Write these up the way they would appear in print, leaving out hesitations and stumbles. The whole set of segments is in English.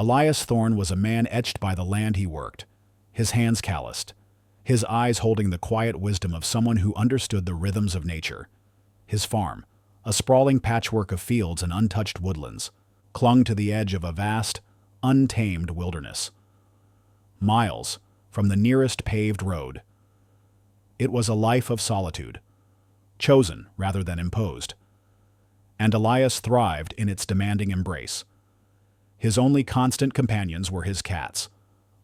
Elias Thorne was a man etched by the land he worked, his hands calloused, his eyes holding the quiet wisdom of someone who understood the rhythms of nature. His farm, a sprawling patchwork of fields and untouched woodlands, clung to the edge of a vast, untamed wilderness. Miles from the nearest paved road. It was a life of solitude, chosen rather than imposed, and Elias thrived in its demanding embrace. His only constant companions were his cats,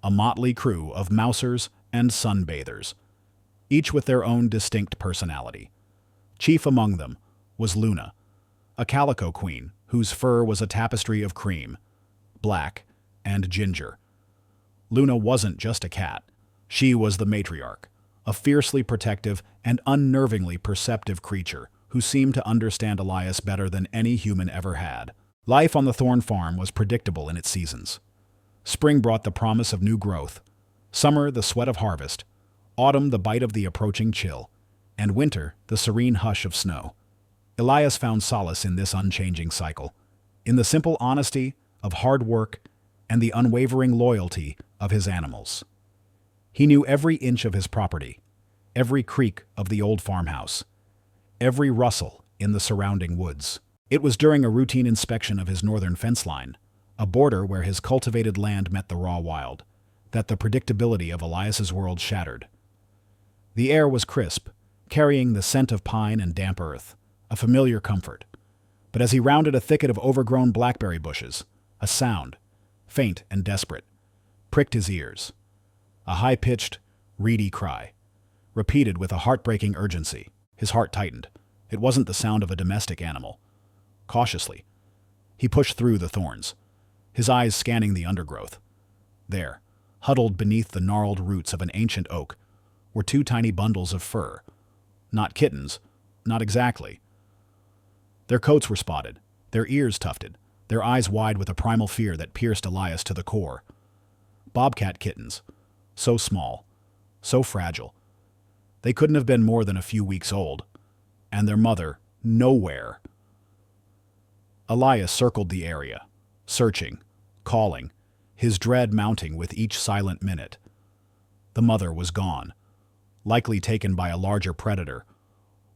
a motley crew of mousers and sunbathers, each with their own distinct personality. Chief among them was Luna, a calico queen whose fur was a tapestry of cream, black, and ginger. Luna wasn't just a cat. She was the matriarch, a fiercely protective and unnervingly perceptive creature who seemed to understand Elias better than any human ever had. Life on the Thorne farm was predictable in its seasons. Spring brought the promise of new growth, summer the sweat of harvest, autumn the bite of the approaching chill, and winter the serene hush of snow. Elias found solace in this unchanging cycle, in the simple honesty of hard work and the unwavering loyalty of his animals. He knew every inch of his property, every creak of the old farmhouse, every rustle in the surrounding woods. It was during a routine inspection of his northern fence line, a border where his cultivated land met the raw wild, that the predictability of Elias's world shattered. The air was crisp, carrying the scent of pine and damp earth, a familiar comfort. But as he rounded a thicket of overgrown blackberry bushes, a sound, faint and desperate, pricked his ears. A high-pitched, reedy cry, repeated with a heartbreaking urgency. His heart tightened. It wasn't the sound of a domestic animal. Cautiously, he pushed through the thorns, his eyes scanning the undergrowth. There, huddled beneath the gnarled roots of an ancient oak, were two tiny bundles of fur. Not kittens, not exactly. Their coats were spotted, their ears tufted, their eyes wide with a primal fear that pierced Elias to the core. Bobcat kittens, so small, so fragile. They couldn't have been more than a few weeks old, and their mother, nowhere. Elias circled the area, searching, calling, his dread mounting with each silent minute. The mother was gone, likely taken by a larger predator,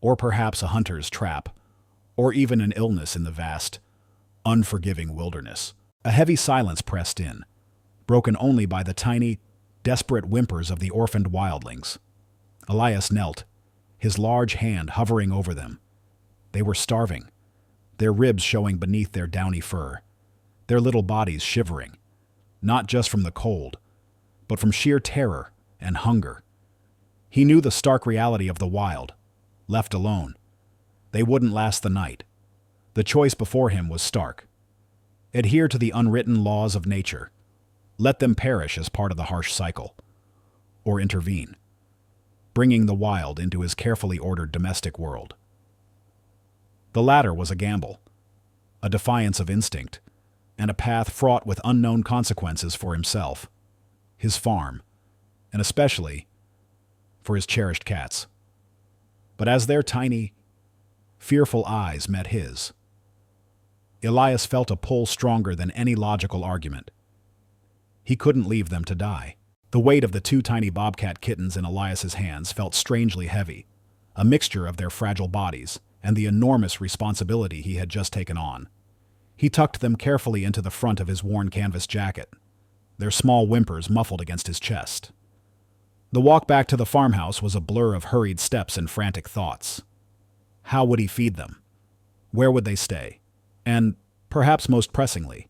or perhaps a hunter's trap, or even an illness in the vast, unforgiving wilderness. A heavy silence pressed in, broken only by the tiny, desperate whimpers of the orphaned wildlings. Elias knelt, his large hand hovering over them. They were starving, their ribs showing beneath their downy fur, their little bodies shivering, not just from the cold, but from sheer terror and hunger. He knew the stark reality of the wild. Left alone, they wouldn't last the night. The choice before him was stark. Adhere to the unwritten laws of nature. Let them perish as part of the harsh cycle. Or intervene, bringing the wild into his carefully ordered domestic world. The latter was a gamble, a defiance of instinct, and a path fraught with unknown consequences for himself, his farm, and especially for his cherished cats. But as their tiny, fearful eyes met his, Elias felt a pull stronger than any logical argument. He couldn't leave them to die. The weight of the two tiny bobcat kittens in Elias's hands felt strangely heavy, a mixture of their fragile bodies and the enormous responsibility he had just taken on. He tucked them carefully into the front of his worn canvas jacket, their small whimpers muffled against his chest. The walk back to the farmhouse was a blur of hurried steps and frantic thoughts. How would he feed them? Where would they stay? And, perhaps most pressingly,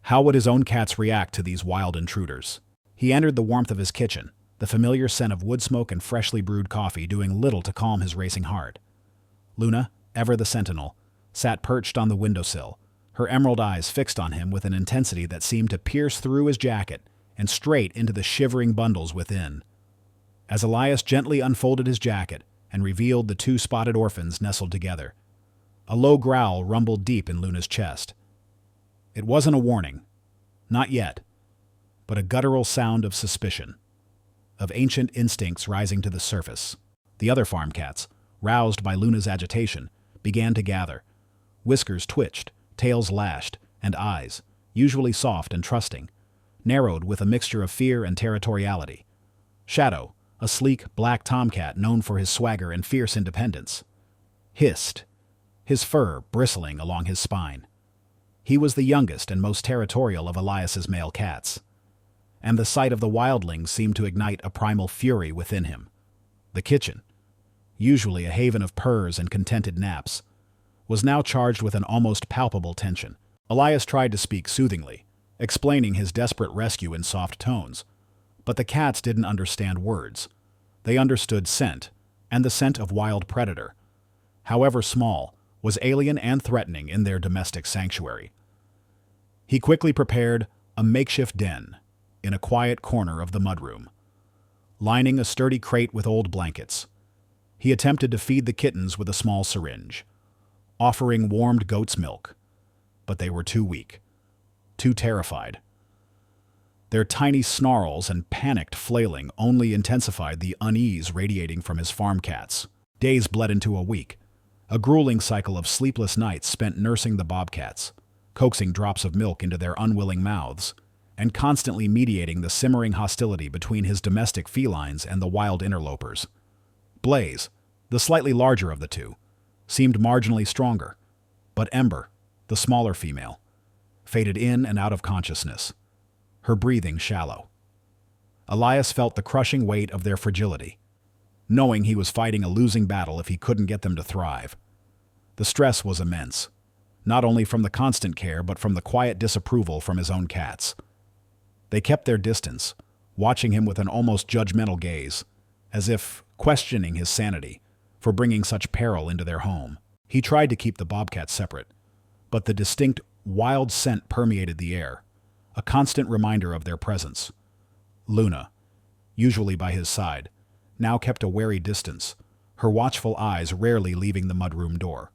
how would his own cats react to these wild intruders? He entered the warmth of his kitchen, the familiar scent of wood smoke and freshly brewed coffee doing little to calm his racing heart. Luna, ever the sentinel, sat perched on the windowsill, her emerald eyes fixed on him with an intensity that seemed to pierce through his jacket and straight into the shivering bundles within. As Elias gently unfolded his jacket and revealed the two spotted orphans nestled together, a low growl rumbled deep in Luna's chest. It wasn't a warning, not yet, but a guttural sound of suspicion, of ancient instincts rising to the surface. The other farm cats, roused by Luna's agitation, began to gather. Whiskers twitched, tails lashed, and eyes, usually soft and trusting, narrowed with a mixture of fear and territoriality. Shadow, a sleek, black tomcat known for his swagger and fierce independence, hissed, his fur bristling along his spine. He was the youngest and most territorial of Elias's male cats, and the sight of the wildlings seemed to ignite a primal fury within him. The kitchen, usually a haven of purrs and contented naps, was now charged with an almost palpable tension. Elias tried to speak soothingly, explaining his desperate rescue in soft tones, but the cats didn't understand words. They understood scent, and the scent of wild predator, however small, was alien and threatening in their domestic sanctuary. He quickly prepared a makeshift den in a quiet corner of the mudroom, lining a sturdy crate with old blankets. He attempted to feed the kittens with a small syringe, offering warmed goat's milk, but they were too weak, too terrified. Their tiny snarls and panicked flailing only intensified the unease radiating from his farm cats. Days bled into a week, a grueling cycle of sleepless nights spent nursing the bobcats, coaxing drops of milk into their unwilling mouths, and constantly mediating the simmering hostility between his domestic felines and the wild interlopers. Blaze, the slightly larger of the two, seemed marginally stronger, but Ember, the smaller female, faded in and out of consciousness, her breathing shallow. Elias felt the crushing weight of their fragility, knowing he was fighting a losing battle if he couldn't get them to thrive. The stress was immense, not only from the constant care but from the quiet disapproval from his own cats. They kept their distance, watching him with an almost judgmental gaze, as if questioning his sanity for bringing such peril into their home. He tried to keep the bobcats separate, but the distinct, wild scent permeated the air, a constant reminder of their presence. Luna, usually by his side, now kept a wary distance, her watchful eyes rarely leaving the mudroom door.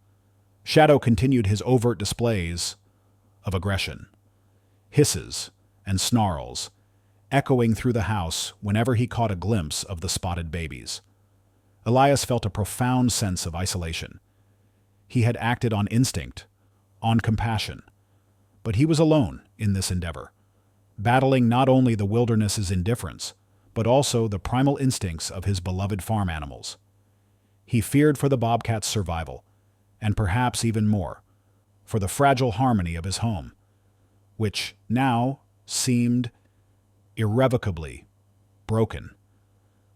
Shadow continued his overt displays of aggression, hisses and snarls, echoing through the house whenever he caught a glimpse of the spotted babies. Elias felt a profound sense of isolation. He had acted on instinct, on compassion, but he was alone in this endeavor, battling not only the wilderness's indifference, but also the primal instincts of his beloved farm animals. He feared for the bobcat's survival, and perhaps even more, for the fragile harmony of his home, which now seemed irrevocably broken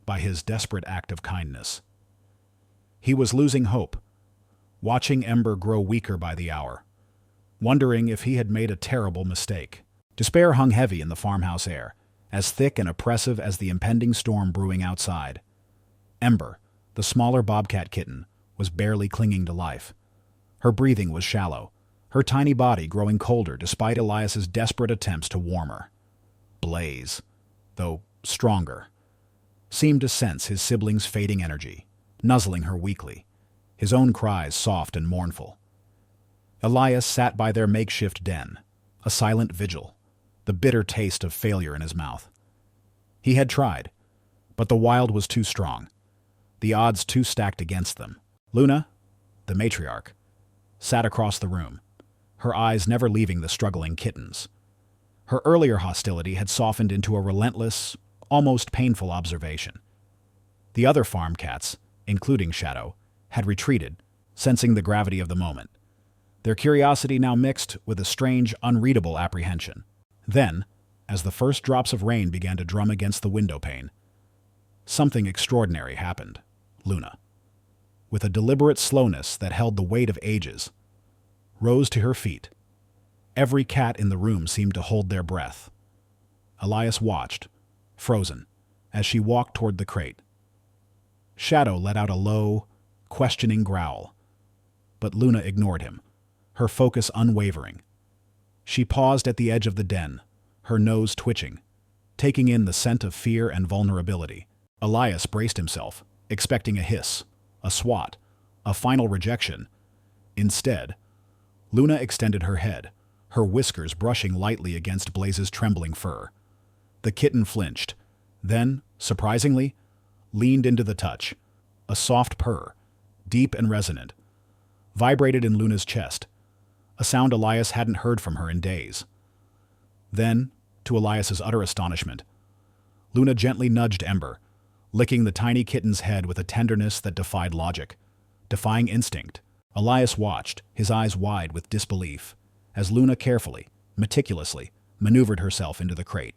by his desperate act of kindness. He was losing hope, watching Ember grow weaker by the hour, wondering if he had made a terrible mistake. Despair hung heavy in the farmhouse air, as thick and oppressive as the impending storm brewing outside. Ember, the smaller bobcat kitten, was barely clinging to life. Her breathing was shallow, her tiny body growing colder despite Elias's desperate attempts to warm her. Blaze, though stronger, seemed to sense his sibling's fading energy, nuzzling her weakly, his own cries soft and mournful. Elias sat by their makeshift den, a silent vigil, the bitter taste of failure in his mouth. He had tried, but the wild was too strong, the odds too stacked against them. Luna, the matriarch, sat across the room, her eyes never leaving the struggling kittens. Her earlier hostility had softened into a relentless, almost painful observation. The other farm cats, including Shadow, had retreated, sensing the gravity of the moment, their curiosity now mixed with a strange, unreadable apprehension. Then, as the first drops of rain began to drum against the window pane, something extraordinary happened. Luna, with a deliberate slowness that held the weight of ages, rose to her feet. Every cat in the room seemed to hold their breath. Elias watched, frozen, as she walked toward the crate. Shadow let out a low, questioning growl, but Luna ignored him, her focus unwavering. She paused at the edge of the den, her nose twitching, taking in the scent of fear and vulnerability. Elias braced himself, expecting a hiss, a swat, a final rejection. Instead, Luna extended her head, her whiskers brushing lightly against Blaze's trembling fur. The kitten flinched, then, surprisingly, leaned into the touch. A soft purr, deep and resonant, vibrated in Luna's chest, a sound Elias hadn't heard from her in days. Then, to Elias's utter astonishment, Luna gently nudged Ember, licking the tiny kitten's head with a tenderness that defied logic, defying instinct. Elias watched, his eyes wide with disbelief, as Luna carefully, meticulously, maneuvered herself into the crate.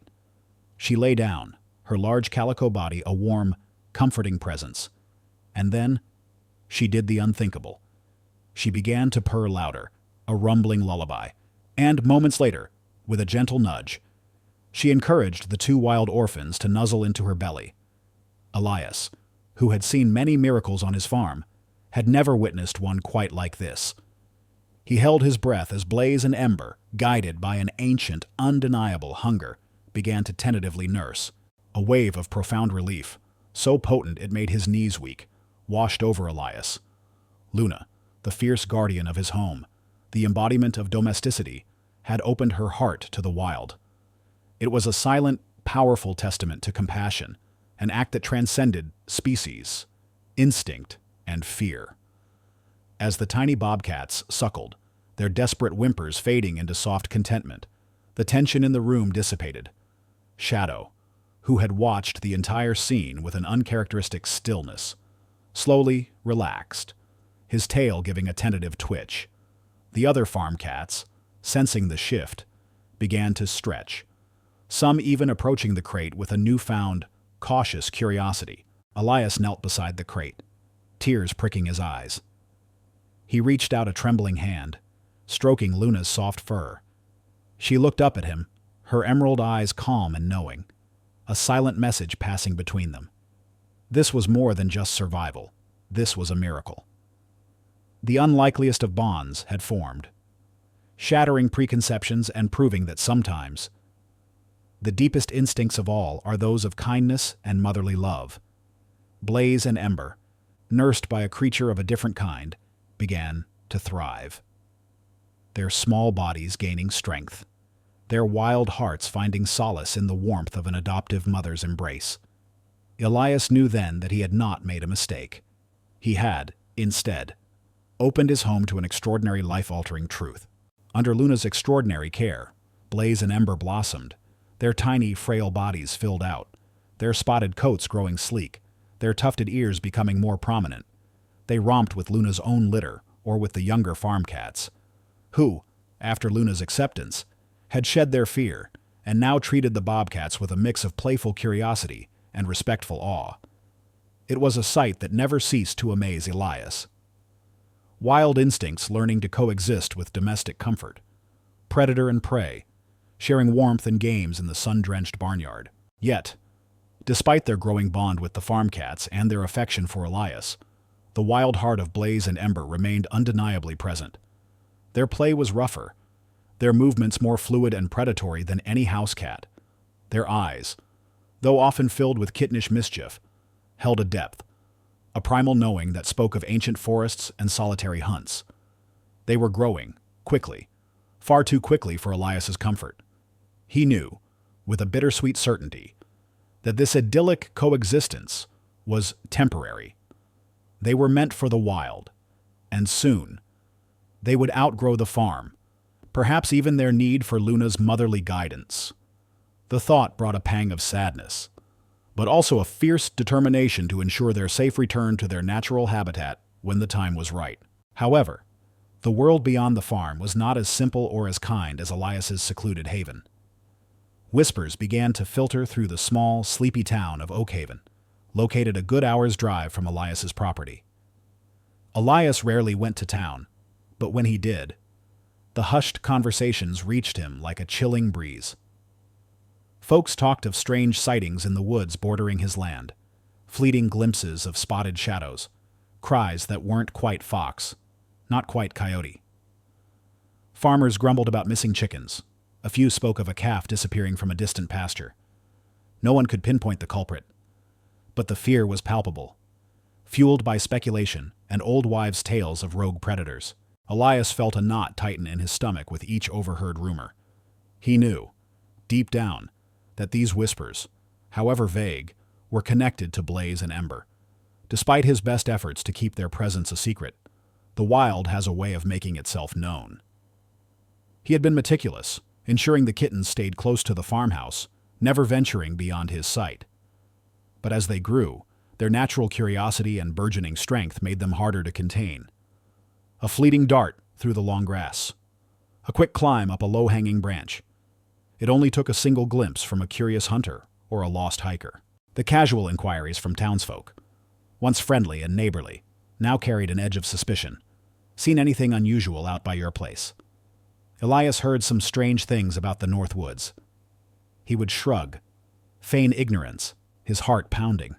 She lay down, her large calico body a warm, comforting presence. And then, she did the unthinkable. She began to purr louder, a rumbling lullaby. And moments later, with a gentle nudge, she encouraged the two wild orphans to nuzzle into her belly. Elias, who had seen many miracles on his farm, had never witnessed one quite like this. He held his breath as Blaze and Ember, guided by an ancient, undeniable hunger, began to tentatively nurse. A wave of profound relief, so potent it made his knees weak, washed over Elias. Luna, the fierce guardian of his home, the embodiment of domesticity, had opened her heart to the wild. It was a silent, powerful testament to compassion, an act that transcended species, instinct, and fear. As the tiny bobcats suckled, their desperate whimpers fading into soft contentment, the tension in the room dissipated. Shadow, who had watched the entire scene with an uncharacteristic stillness, slowly relaxed, his tail giving a tentative twitch. The other farm cats, sensing the shift, began to stretch, some even approaching the crate with a newfound, cautious curiosity. Elias knelt beside the crate, tears pricking his eyes. He reached out a trembling hand, stroking Luna's soft fur. She looked up at him, her emerald eyes calm and knowing, a silent message passing between them. This was more than just survival. This was a miracle. The unlikeliest of bonds had formed, shattering preconceptions and proving that sometimes the deepest instincts of all are those of kindness and motherly love. Blaze and Ember, nursed by a creature of a different kind, began to thrive. Their small bodies gaining strength, their wild hearts finding solace in the warmth of an adoptive mother's embrace. Elias knew then that he had not made a mistake. He had, instead, opened his home to an extraordinary life-altering truth. Under Luna's extraordinary care, Blaze and Ember blossomed, their tiny, frail bodies filled out, their spotted coats growing sleek, their tufted ears becoming more prominent. They romped with Luna's own litter or with the younger farm cats, who, after Luna's acceptance, had shed their fear and now treated the bobcats with a mix of playful curiosity and respectful awe. It was a sight that never ceased to amaze Elias. Wild instincts learning to coexist with domestic comfort, predator and prey, sharing warmth and games in the sun-drenched barnyard. Yet, despite their growing bond with the farm cats and their affection for Elias, the wild heart of Blaze and Ember remained undeniably present. Their play was rougher, their movements more fluid and predatory than any house cat. Their eyes, though often filled with kittenish mischief, held a depth, a primal knowing that spoke of ancient forests and solitary hunts. They were growing, quickly, far too quickly for Elias's comfort. He knew, with a bittersweet certainty, that this idyllic coexistence was temporary. They were meant for the wild, and soon they would outgrow the farm, perhaps even their need for Luna's motherly guidance. The thought brought a pang of sadness, but also a fierce determination to ensure their safe return to their natural habitat when the time was right. However, the world beyond the farm was not as simple or as kind as Elias's secluded haven. Whispers began to filter through the small, sleepy town of Oakhaven, located a good hour's drive from Elias's property. Elias rarely went to town, but when he did, the hushed conversations reached him like a chilling breeze. Folks talked of strange sightings in the woods bordering his land, fleeting glimpses of spotted shadows, cries that weren't quite fox, not quite coyote. Farmers grumbled about missing chickens. A few spoke of a calf disappearing from a distant pasture. No one could pinpoint the culprit, but the fear was palpable, fueled by speculation and old wives' tales of rogue predators. Elias felt a knot tighten in his stomach with each overheard rumor. He knew, deep down, that these whispers, however vague, were connected to Blaze and Ember. Despite his best efforts to keep their presence a secret, the wild has a way of making itself known. He had been meticulous, ensuring the kittens stayed close to the farmhouse, never venturing beyond his sight. But as they grew, their natural curiosity and burgeoning strength made them harder to contain. A fleeting dart through the long grass. A quick climb up a low-hanging branch. It only took a single glimpse from a curious hunter or a lost hiker. The casual inquiries from townsfolk, once friendly and neighborly, now carried an edge of suspicion. Seen anything unusual out by your place? Elias heard some strange things about the North Woods. He would shrug, feign ignorance, his heart pounding.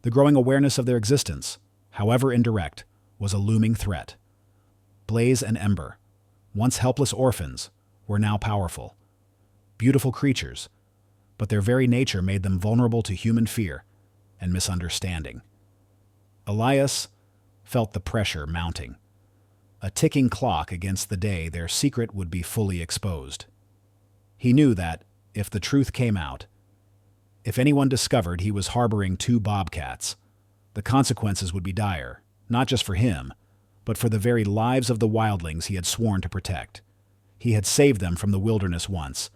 The growing awareness of their existence, however indirect, was a looming threat. Blaze and Ember, once helpless orphans, were now powerful. Beautiful creatures, but their very nature made them vulnerable to human fear and misunderstanding. Elias felt the pressure mounting, a ticking clock against the day their secret would be fully exposed. He knew that, if the truth came out, if anyone discovered he was harboring 2 bobcats, the consequences would be dire, not just for him, but for the very lives of the wildlings he had sworn to protect. He had saved them from the wilderness once,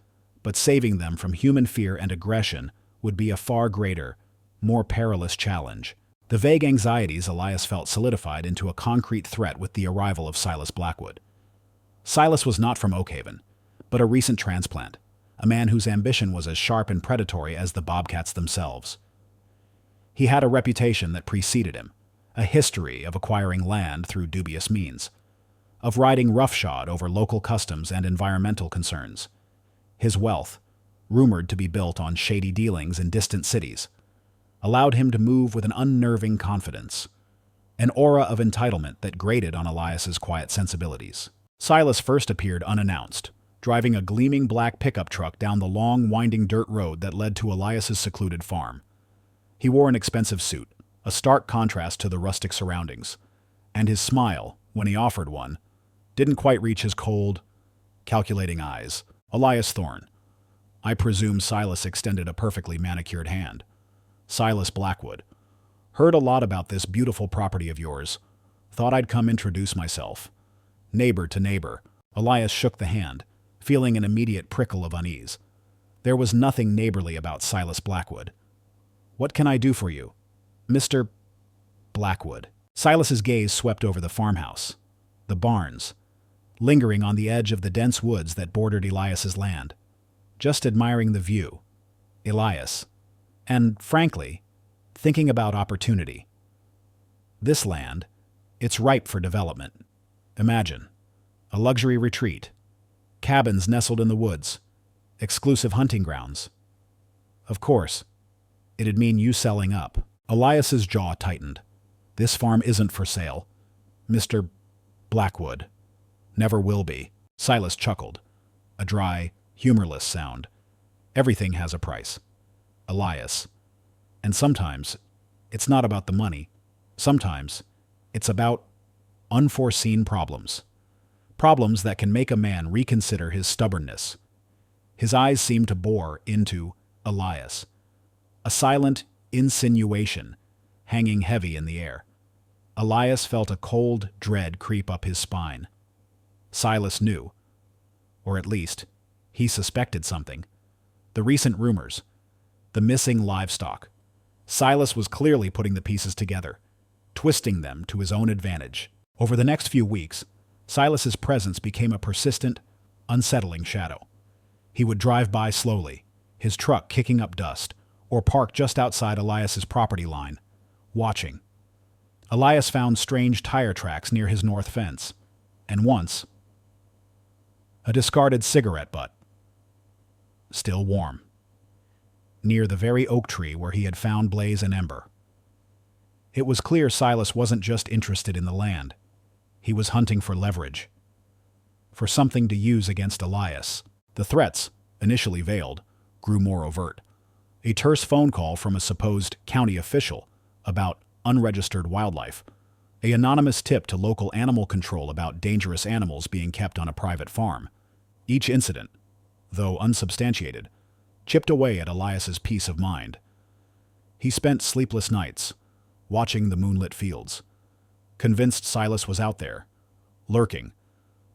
but saving them from human fear and aggression would be a far greater, more perilous challenge. The vague anxieties Elias felt solidified into a concrete threat with the arrival of Silas Blackwood. Silas was not from Oakhaven, but a recent transplant, a man whose ambition was as sharp and predatory as the bobcats themselves. He had a reputation that preceded him, a history of acquiring land through dubious means, of riding roughshod over local customs and environmental concerns. His wealth, rumored to be built on shady dealings in distant cities, allowed him to move with an unnerving confidence, an aura of entitlement that grated on Elias's quiet sensibilities. Silas first appeared unannounced, driving a gleaming black pickup truck down the long, winding dirt road that led to Elias's secluded farm. He wore an expensive suit, a stark contrast to the rustic surroundings, and his smile, when he offered one, didn't quite reach his cold, calculating eyes. Elias Thorne. I presume Silas extended a perfectly manicured hand. Silas Blackwood. Heard a lot about this beautiful property of yours. Thought I'd come introduce myself. Neighbor to neighbor, Elias shook the hand, feeling an immediate prickle of unease. There was nothing neighborly about Silas Blackwood. What can I do for you, Mr. Blackwood? Silas's gaze swept over the farmhouse, the barns, lingering on the edge of the dense woods that bordered Elias's land, just admiring the view. Elias, and frankly, thinking about opportunity. This land, it's ripe for development. Imagine, a luxury retreat, cabins nestled in the woods, exclusive hunting grounds. Of course, it'd mean you selling up. Elias's jaw tightened. This farm isn't for sale, Mr. Blackwood. Never will be. Silas chuckled, a dry, humorless sound. Everything has a price. Elias. And sometimes, it's not about the money. Sometimes, it's about unforeseen problems. Problems that can make a man reconsider his stubbornness. His eyes seemed to bore into Elias, a silent insinuation hanging heavy in the air. Elias felt a cold dread creep up his spine. Silas knew, or at least, he suspected something. The recent rumors, the missing livestock. Silas was clearly putting the pieces together, twisting them to his own advantage. Over the next few weeks, Silas's presence became a persistent, unsettling shadow. He would drive by slowly, his truck kicking up dust, or park just outside Elias's property line, watching. Elias found strange tire tracks near his north fence, and once, a discarded cigarette butt, still warm, near the very oak tree where he had found Blaze and Ember. It was clear Silas wasn't just interested in the land. He was hunting for leverage, for something to use against Elias. The threats, initially veiled, grew more overt. A terse phone call from a supposed county official about unregistered wildlife, an anonymous tip to local animal control about dangerous animals being kept on a private farm. Each incident, though unsubstantiated, chipped away at Elias's peace of mind. He spent sleepless nights, watching the moonlit fields, convinced Silas was out there, lurking,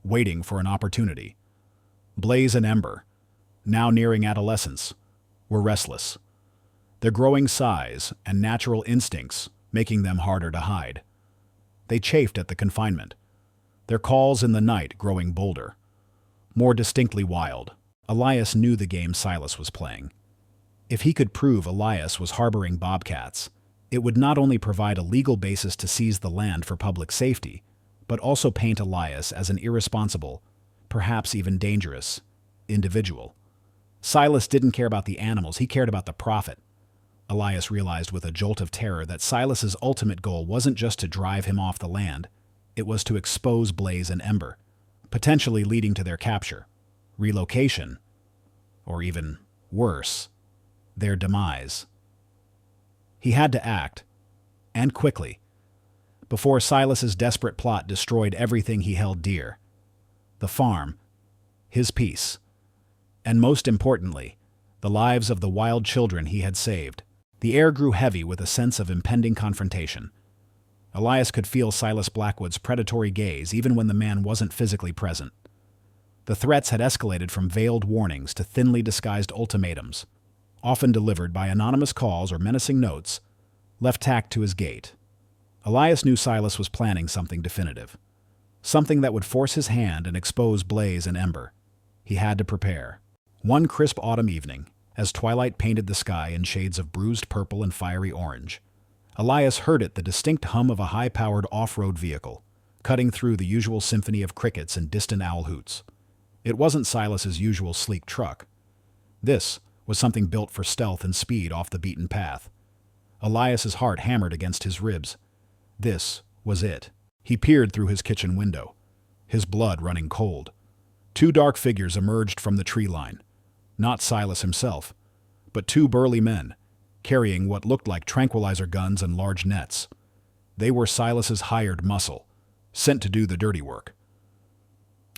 waiting for an opportunity. Blaze and Ember, now nearing adolescence, were restless, their growing size and natural instincts making them harder to hide. They chafed at the confinement, their calls in the night growing bolder, more distinctly wild. Elias knew the game Silas was playing. If he could prove Elias was harboring bobcats, it would not only provide a legal basis to seize the land for public safety, but also paint Elias as an irresponsible, perhaps even dangerous, individual. Silas didn't care about the animals, he cared about the profit. Elias realized with a jolt of terror that Silas's ultimate goal wasn't just to drive him off the land, it was to expose Blaze and Ember, potentially leading to their capture, relocation, or even worse, their demise. He had to act, and quickly, before Silas's desperate plot destroyed everything he held dear: the farm, his peace, and most importantly, the lives of the wild children he had saved. The air grew heavy with a sense of impending confrontation. Elias could feel Silas Blackwood's predatory gaze even when the man wasn't physically present. The threats had escalated from veiled warnings to thinly disguised ultimatums, often delivered by anonymous calls or menacing notes, left tacked to his gate. Elias knew Silas was planning something definitive, something that would force his hand and expose Blaze and Ember. He had to prepare. One crisp autumn evening, as twilight painted the sky in shades of bruised purple and fiery orange, Elias heard the distinct hum of a high-powered off-road vehicle, cutting through the usual symphony of crickets and distant owl hoots. It wasn't Silas's usual sleek truck. This was something built for stealth and speed off the beaten path. Elias's heart hammered against his ribs. This was it. He peered through his kitchen window, his blood running cold. Two dark figures emerged from the tree line. Not Silas himself, but two burly men, carrying what looked like tranquilizer guns and large nets. They were Silas's hired muscle, sent to do the dirty work.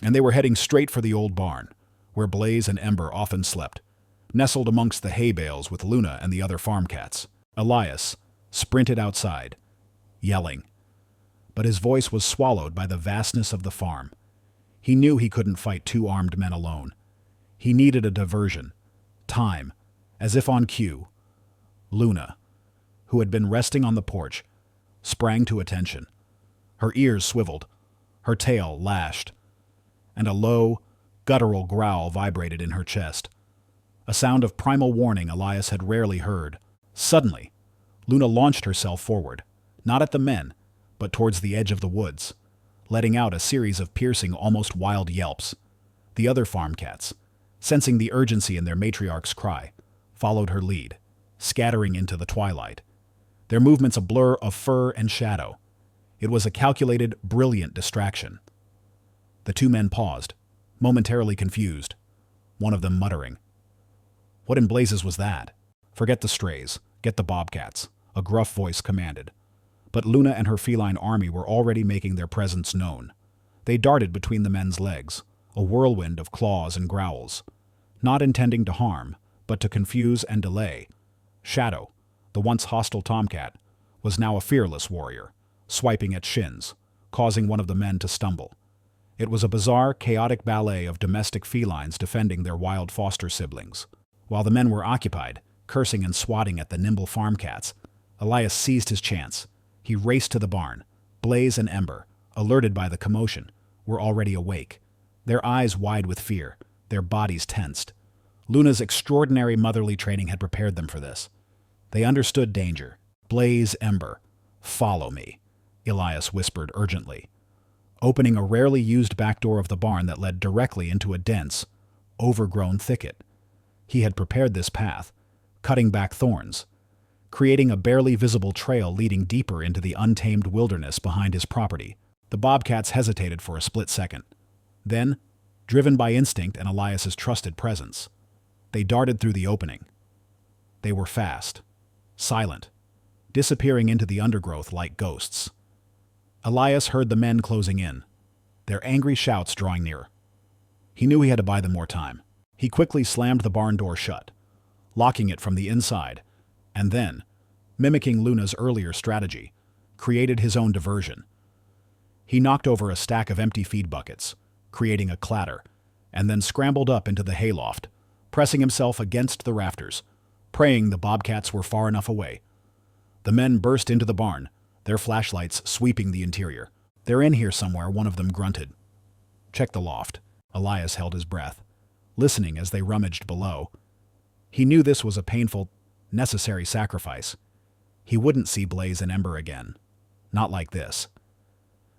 And they were heading straight for the old barn, where Blaze and Ember often slept, nestled amongst the hay bales with Luna and the other farm cats. Elias sprinted outside, yelling, but his voice was swallowed by the vastness of the farm. He knew he couldn't fight two armed men alone. He needed a diversion, time, as if on cue. Luna, who had been resting on the porch, sprang to attention. Her ears swiveled, her tail lashed, and a low, guttural growl vibrated in her chest. A sound of primal warning Elias had rarely heard. Suddenly, Luna launched herself forward, not at the men, but towards the edge of the woods, letting out a series of piercing, almost wild yelps. The other farm cats, sensing the urgency in their matriarch's cry, followed her lead, scattering into the twilight, their movements a blur of fur and shadow. It was a calculated, brilliant distraction. The two men paused, momentarily confused, one of them muttering, "What in blazes was that?" "Forget the strays, get the bobcats," a gruff voice commanded. But Luna and her feline army were already making their presence known. They darted between the men's legs, a whirlwind of claws and growls, not intending to harm, but to confuse and delay. Shadow, the once hostile tomcat, was now a fearless warrior, swiping at shins, causing one of the men to stumble. It was a bizarre, chaotic ballet of domestic felines defending their wild foster siblings. While the men were occupied, cursing and swatting at the nimble farm cats, Elias seized his chance. He raced to the barn. Blaze and Ember, alerted by the commotion, were already awake, their eyes wide with fear, their bodies tensed. Luna's extraordinary motherly training had prepared them for this. They understood danger. "Blaze, Ember, follow me," Elias whispered urgently, opening a rarely used back door of the barn that led directly into a dense, overgrown thicket. He had prepared this path, cutting back thorns, creating a barely visible trail leading deeper into the untamed wilderness behind his property. The bobcats hesitated for a split second. Then, driven by instinct and Elias's trusted presence, they darted through the opening. They were fast, silent, disappearing into the undergrowth like ghosts. Elias heard the men closing in, their angry shouts drawing nearer. He knew he had to buy them more time. He quickly slammed the barn door shut, locking it from the inside, and then, mimicking Luna's earlier strategy, created his own diversion. He knocked over a stack of empty feed buckets, creating a clatter, and then scrambled up into the hayloft, pressing himself against the rafters, praying the bobcats were far enough away. The men burst into the barn, their flashlights sweeping the interior. "They're in here somewhere," one of them grunted. "Check the loft." Elias held his breath, listening as they rummaged below. He knew this was a painful, necessary sacrifice. He wouldn't see Blaze and Ember again. Not like this.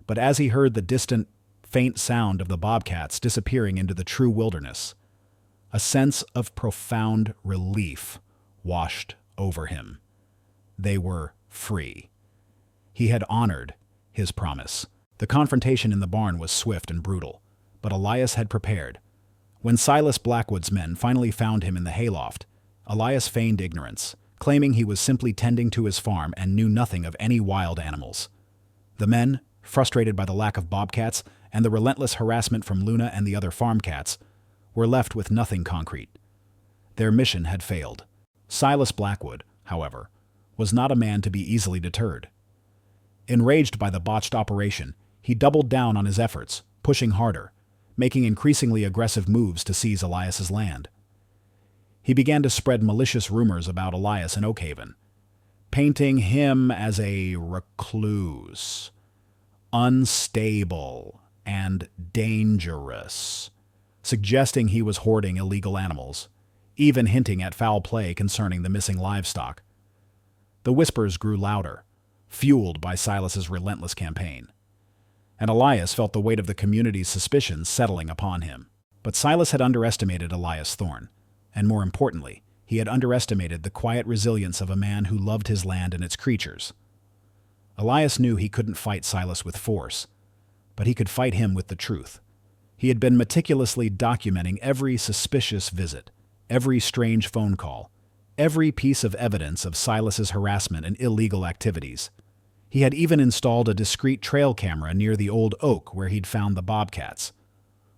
But as he heard the distant, faint sound of the bobcats disappearing into the true wilderness, a sense of profound relief washed over him. They were free. He had honored his promise. The confrontation in the barn was swift and brutal, but Elias had prepared. When Silas Blackwood's men finally found him in the hayloft, Elias feigned ignorance, claiming he was simply tending to his farm and knew nothing of any wild animals. The men, frustrated by the lack of bobcats and the relentless harassment from Luna and the other farm cats, were left with nothing concrete. Their mission had failed. Silas Blackwood, however, was not a man to be easily deterred. Enraged by the botched operation, he doubled down on his efforts, pushing harder, making increasingly aggressive moves to seize Elias's land. He began to spread malicious rumors about Elias in Oakhaven, painting him as a recluse, unstable, and dangerous, suggesting he was hoarding illegal animals, even hinting at foul play concerning the missing livestock. The whispers grew louder, fueled by Silas's relentless campaign, and Elias felt the weight of the community's suspicions settling upon him. But Silas had underestimated Elias Thorne, and more importantly, he had underestimated the quiet resilience of a man who loved his land and its creatures. Elias knew he couldn't fight Silas with force, but he could fight him with the truth. He had been meticulously documenting every suspicious visit, every strange phone call, every piece of evidence of Silas's harassment and illegal activities. He had even installed a discreet trail camera near the old oak where he'd found the bobcats,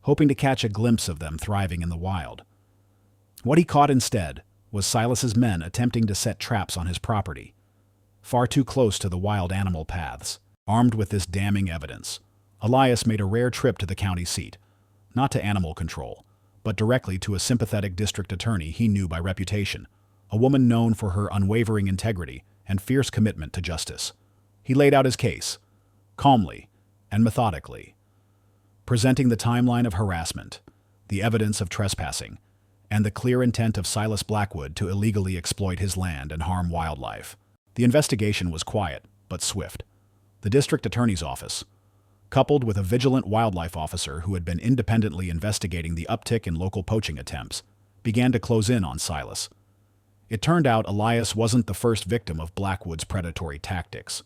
hoping to catch a glimpse of them thriving in the wild. What he caught instead was Silas's men attempting to set traps on his property, far too close to the wild animal paths. Armed with this damning evidence, Elias made a rare trip to the county seat, not to animal control, but directly to a sympathetic district attorney he knew by reputation, a woman known for her unwavering integrity and fierce commitment to justice. He laid out his case, calmly and methodically, presenting the timeline of harassment, the evidence of trespassing, and the clear intent of Silas Blackwood to illegally exploit his land and harm wildlife. The investigation was quiet, but swift. The district attorney's office, coupled with a vigilant wildlife officer who had been independently investigating the uptick in local poaching attempts, began to close in on Silas. It turned out Elias wasn't the first victim of Blackwood's predatory tactics.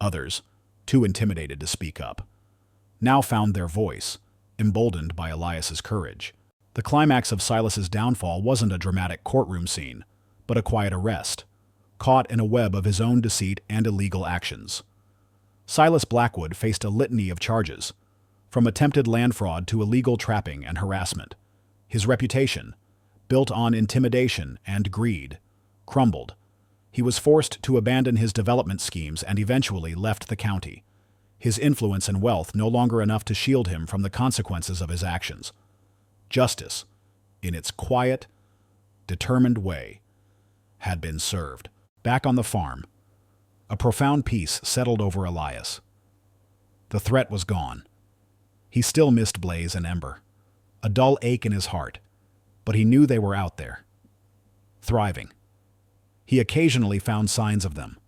Others, too intimidated to speak up, now found their voice, emboldened by Elias's courage. The climax of Silas's downfall wasn't a dramatic courtroom scene, but a quiet arrest, caught in a web of his own deceit and illegal actions. Silas Blackwood faced a litany of charges, from attempted land fraud to illegal trapping and harassment. His reputation, built on intimidation and greed, crumbled. He was forced to abandon his development schemes and eventually left the county, his influence and wealth no longer enough to shield him from the consequences of his actions. Justice, in its quiet, determined way, had been served. Back on the farm, a profound peace settled over Elias. The threat was gone. He still missed Blaze and Ember, a dull ache in his heart, but he knew they were out there, thriving. He occasionally found signs of them,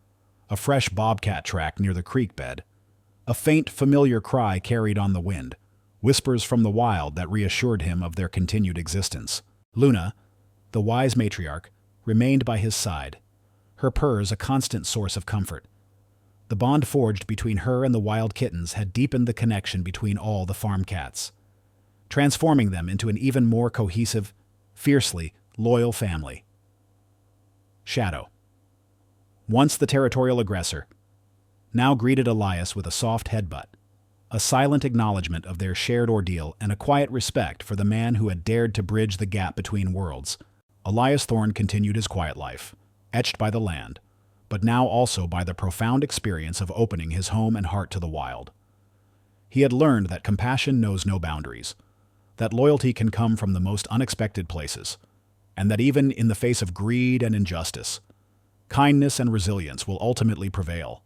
a fresh bobcat track near the creek bed, a faint, familiar cry carried on the wind, whispers from the wild that reassured him of their continued existence. Luna, the wise matriarch, remained by his side, her purrs a constant source of comfort. The bond forged between her and the wild kittens had deepened the connection between all the farm cats, transforming them into an even more cohesive, fiercely loyal family. Shadow, once the territorial aggressor, now greeted Elias with a soft headbutt, a silent acknowledgement of their shared ordeal and a quiet respect for the man who had dared to bridge the gap between worlds. Elias Thorne continued his quiet life, etched by the land, but now also by the profound experience of opening his home and heart to the wild. He had learned that compassion knows no boundaries. that loyalty can come from the most unexpected places, and that even in the face of greed and injustice, kindness and resilience will ultimately prevail,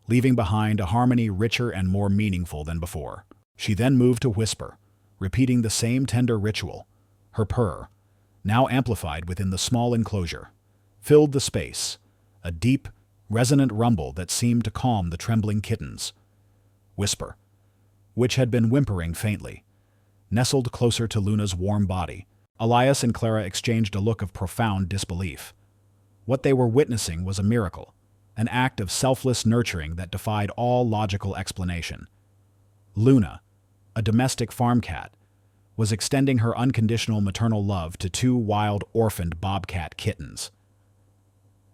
leaving behind a harmony richer and more meaningful than before. She then moved to Whisper, repeating the same tender ritual. Her purr, now amplified within the small enclosure, filled the space, a deep, resonant rumble that seemed to calm the trembling kittens. Whisper, which had been whimpering faintly, nestled closer to Luna's warm body. Elias and Clara exchanged a look of profound disbelief. What they were witnessing was a miracle, an act of selfless nurturing that defied all logical explanation. Luna, a domestic farm cat, was extending her unconditional maternal love to two wild orphaned bobcat kittens.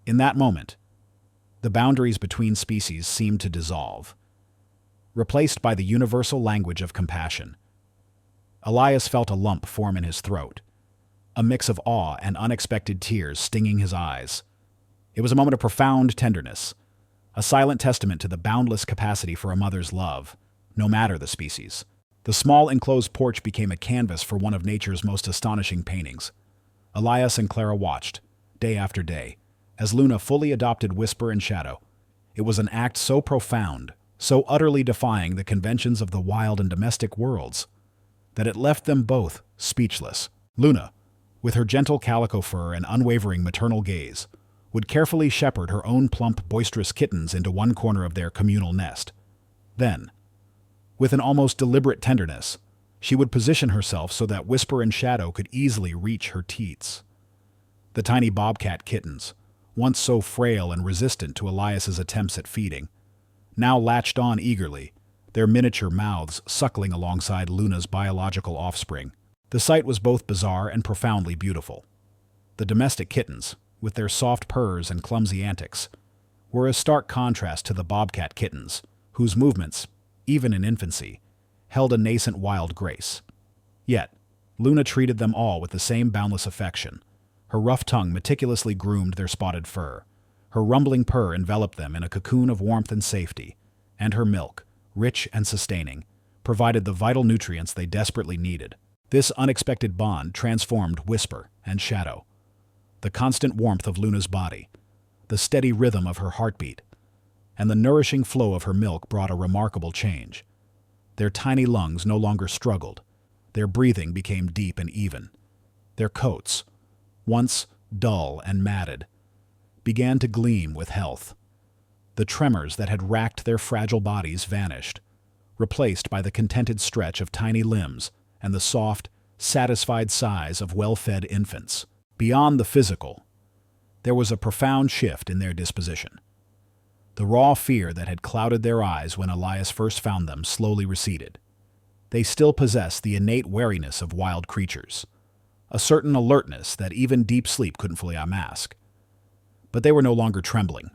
In that moment, the boundaries between species seemed to dissolve, replaced by the universal language of compassion. Elias felt a lump form in his throat, a mix of awe and unexpected tears stinging his eyes. It was a moment of profound tenderness, a silent testament to the boundless capacity for a mother's love, no matter the species. The small enclosed porch became a canvas for one of nature's most astonishing paintings. Elias and Clara watched, day after day, as Luna fully adopted Whisper and Shadow. It was an act so profound, so utterly defying the conventions of the wild and domestic worlds, that it left them both speechless. Luna, with her gentle calico fur and unwavering maternal gaze, would carefully shepherd her own plump, boisterous kittens into one corner of their communal nest. Then, with an almost deliberate tenderness, she would position herself so that Whisper and Shadow could easily reach her teats. The tiny bobcat kittens, once so frail and resistant to Elias's attempts at feeding, now latched on eagerly, their miniature mouths suckling alongside Luna's biological offspring. The sight was both bizarre and profoundly beautiful. The domestic kittens, with their soft purrs and clumsy antics, were a stark contrast to the bobcat kittens, whose movements, even in infancy, held a nascent wild grace. Yet, Luna treated them all with the same boundless affection. Her rough tongue meticulously groomed their spotted fur. Her rumbling purr enveloped them in a cocoon of warmth and safety, and her milk, rich and sustaining, provided the vital nutrients they desperately needed. This unexpected bond transformed Whisper and Shadow. The constant warmth of Luna's body, the steady rhythm of her heartbeat, and the nourishing flow of her milk brought a remarkable change. Their tiny lungs no longer struggled. Their breathing became deep and even. Their coats, once dull and matted, began to gleam with health. The tremors that had racked their fragile bodies vanished, replaced by the contented stretch of tiny limbs and the soft, satisfied sighs of well-fed infants. Beyond the physical, there was a profound shift in their disposition. The raw fear that had clouded their eyes when Elias first found them slowly receded. They still possessed the innate wariness of wild creatures, a certain alertness that even deep sleep couldn't fully unmask. But they were no longer trembling,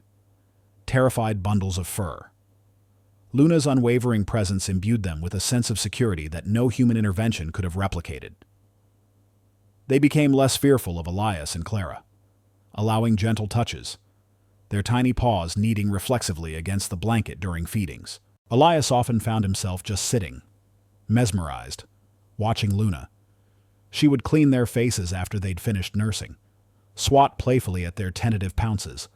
terrified bundles of fur. Luna's unwavering presence imbued them with a sense of security that no human intervention could have replicated. They became less fearful of Elias and Clara, allowing gentle touches, their tiny paws kneading reflexively against the blanket during feedings. Elias often found himself just sitting, mesmerized, watching Luna. She would clean their faces after they'd finished nursing, swat playfully at their tentative pounces,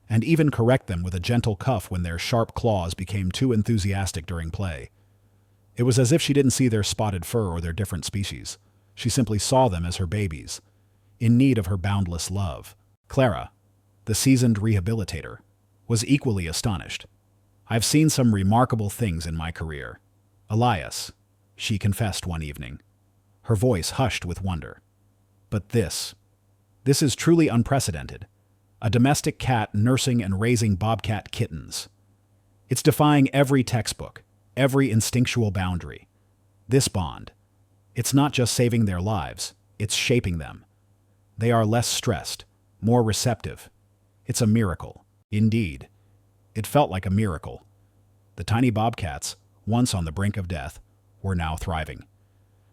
and even correct them with a gentle cuff when their sharp claws became too enthusiastic during play. It was as if she didn't see their spotted fur or their different species. She simply saw them as her babies, in need of her boundless love. Clara, the seasoned rehabilitator, was equally astonished. "I've seen some remarkable things in my career, Elias," she confessed one evening, her voice hushed with wonder. "But this is truly unprecedented. A domestic cat nursing and raising bobcat kittens. It's defying every textbook, every instinctual boundary. This bond, it's not just saving their lives, it's shaping them. They are less stressed, more receptive. It's a miracle." Indeed, it felt like a miracle. The tiny bobcats, once on the brink of death, were now thriving,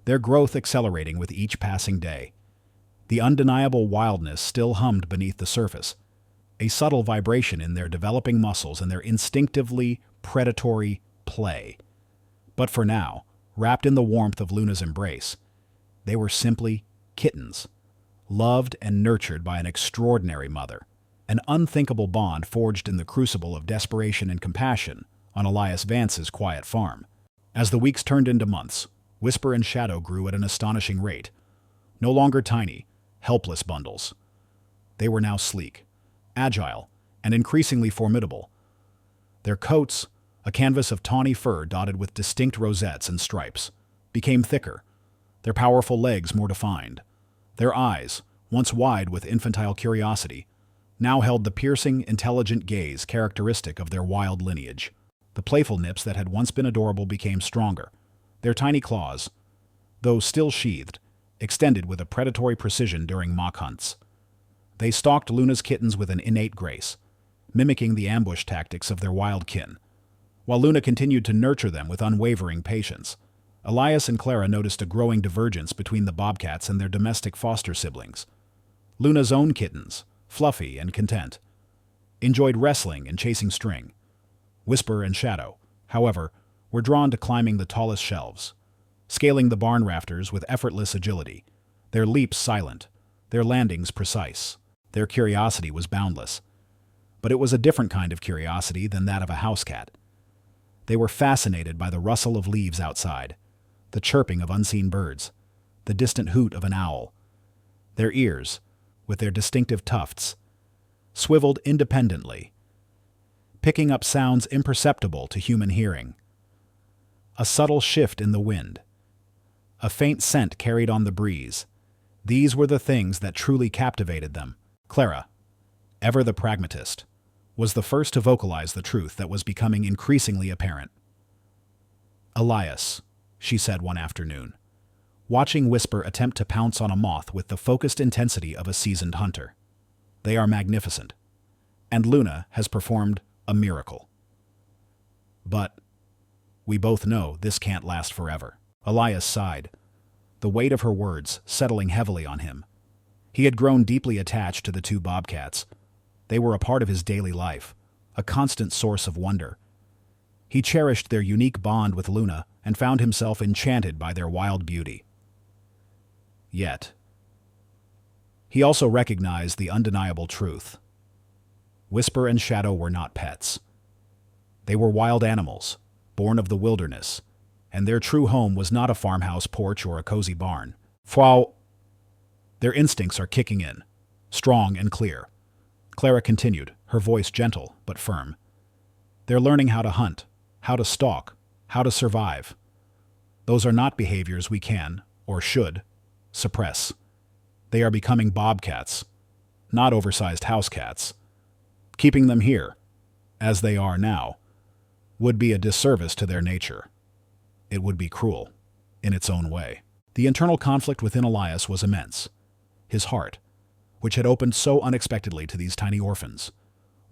their growth accelerating with each passing day. The undeniable wildness still hummed beneath the surface, a subtle vibration in their developing muscles and their instinctively predatory play. But for now, wrapped in the warmth of Luna's embrace, They were simply kittens, loved and nurtured by an extraordinary mother, an unthinkable bond forged in the crucible of desperation and compassion on Elias Vance's quiet farm. As the weeks turned into months, Whisper and Shadow grew at an astonishing rate. No longer tiny, helpless bundles. They were now sleek, agile, and increasingly formidable. Their coats, a canvas of tawny fur dotted with distinct rosettes and stripes, became thicker, their powerful legs more defined. Their eyes, once wide with infantile curiosity, now held the piercing, intelligent gaze characteristic of their wild lineage. The playful nips that had once been adorable became stronger. Their tiny claws, though still sheathed, extended with a predatory precision during mock hunts. They stalked Luna's kittens with an innate grace, mimicking the ambush tactics of their wild kin. While Luna continued to nurture them with unwavering patience, Elias and Clara noticed a growing divergence between the bobcats and their domestic foster siblings. Luna's own kittens, fluffy and content, enjoyed wrestling and chasing string. Whisper and Shadow, however, were drawn to climbing the tallest shelves, scaling the barn rafters with effortless agility, their leaps silent, their landings precise. Their curiosity was boundless, but it was a different kind of curiosity than that of a house cat. They were fascinated by the rustle of leaves outside, the chirping of unseen birds, the distant hoot of an owl. Their ears, with their distinctive tufts, swiveled independently, picking up sounds imperceptible to human hearing. A subtle shift in the wind, a faint scent carried on the breeze. These were the things that truly captivated them. Clara, ever the pragmatist, was the first to vocalize the truth that was becoming increasingly apparent. "Elias," she said one afternoon, watching Whisper attempt to pounce on a moth with the focused intensity of a seasoned hunter. "They are magnificent, and Luna has performed a miracle. But we both know this can't last forever." Elias sighed, the weight of her words settling heavily on him. He had grown deeply attached to the two bobcats. They were a part of his daily life, a constant source of wonder. He cherished their unique bond with Luna and found himself enchanted by their wild beauty. Yet, he also recognized the undeniable truth. Whisper and Shadow were not pets. They were wild animals, born of the wilderness, and their true home was not a farmhouse porch or a cozy barn. Their instincts are kicking in, strong and clear. Clara continued, her voice gentle but firm. They're learning how to hunt, how to stalk, how to survive. Those are not behaviors we can, or should, suppress. They are becoming bobcats, not oversized house cats. Keeping them here, as they are now, would be a disservice to their nature. It would be cruel, in its own way. The internal conflict within Elias was immense. His heart, which had opened so unexpectedly to these tiny orphans,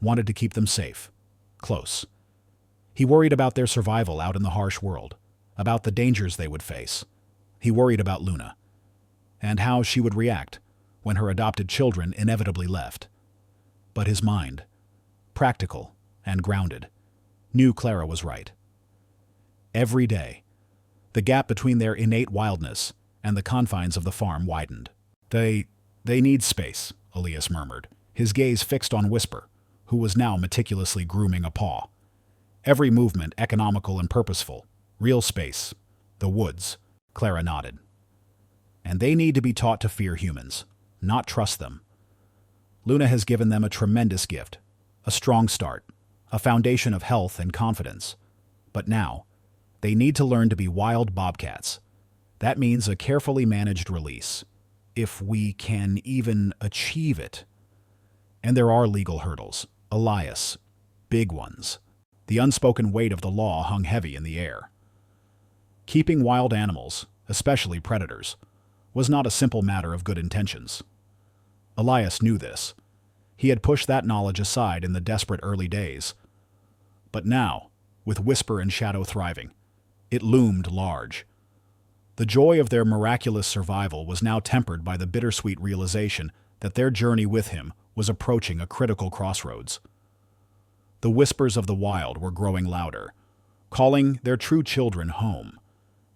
wanted to keep them safe, close. He worried about their survival out in the harsh world, about the dangers they would face. He worried about Luna, and how she would react when her adopted children inevitably left. But his mind, practical and grounded, knew Clara was right. Every day, the gap between their innate wildness and the confines of the farm widened. They need space," Elias murmured, his gaze fixed on Whisper, who was now meticulously grooming a paw. Every movement economical and purposeful. Real space. The woods. Clara nodded. "And they need to be taught to fear humans, not trust them. Luna has given them a tremendous gift, a strong start, a foundation of health and confidence. But now, they need to learn to be wild bobcats. That means a carefully managed release, if we can even achieve it. And there are legal hurdles, Elias, big ones. The unspoken weight of the law hung heavy in the air. Keeping wild animals, especially predators, was not a simple matter of good intentions. Elias knew this. He had pushed that knowledge aside in the desperate early days. But now, with Whisper and Shadow thriving, it loomed large. The joy of their miraculous survival was now tempered by the bittersweet realization that their journey with him was approaching a critical crossroads. The whispers of the wild were growing louder, calling their true children home,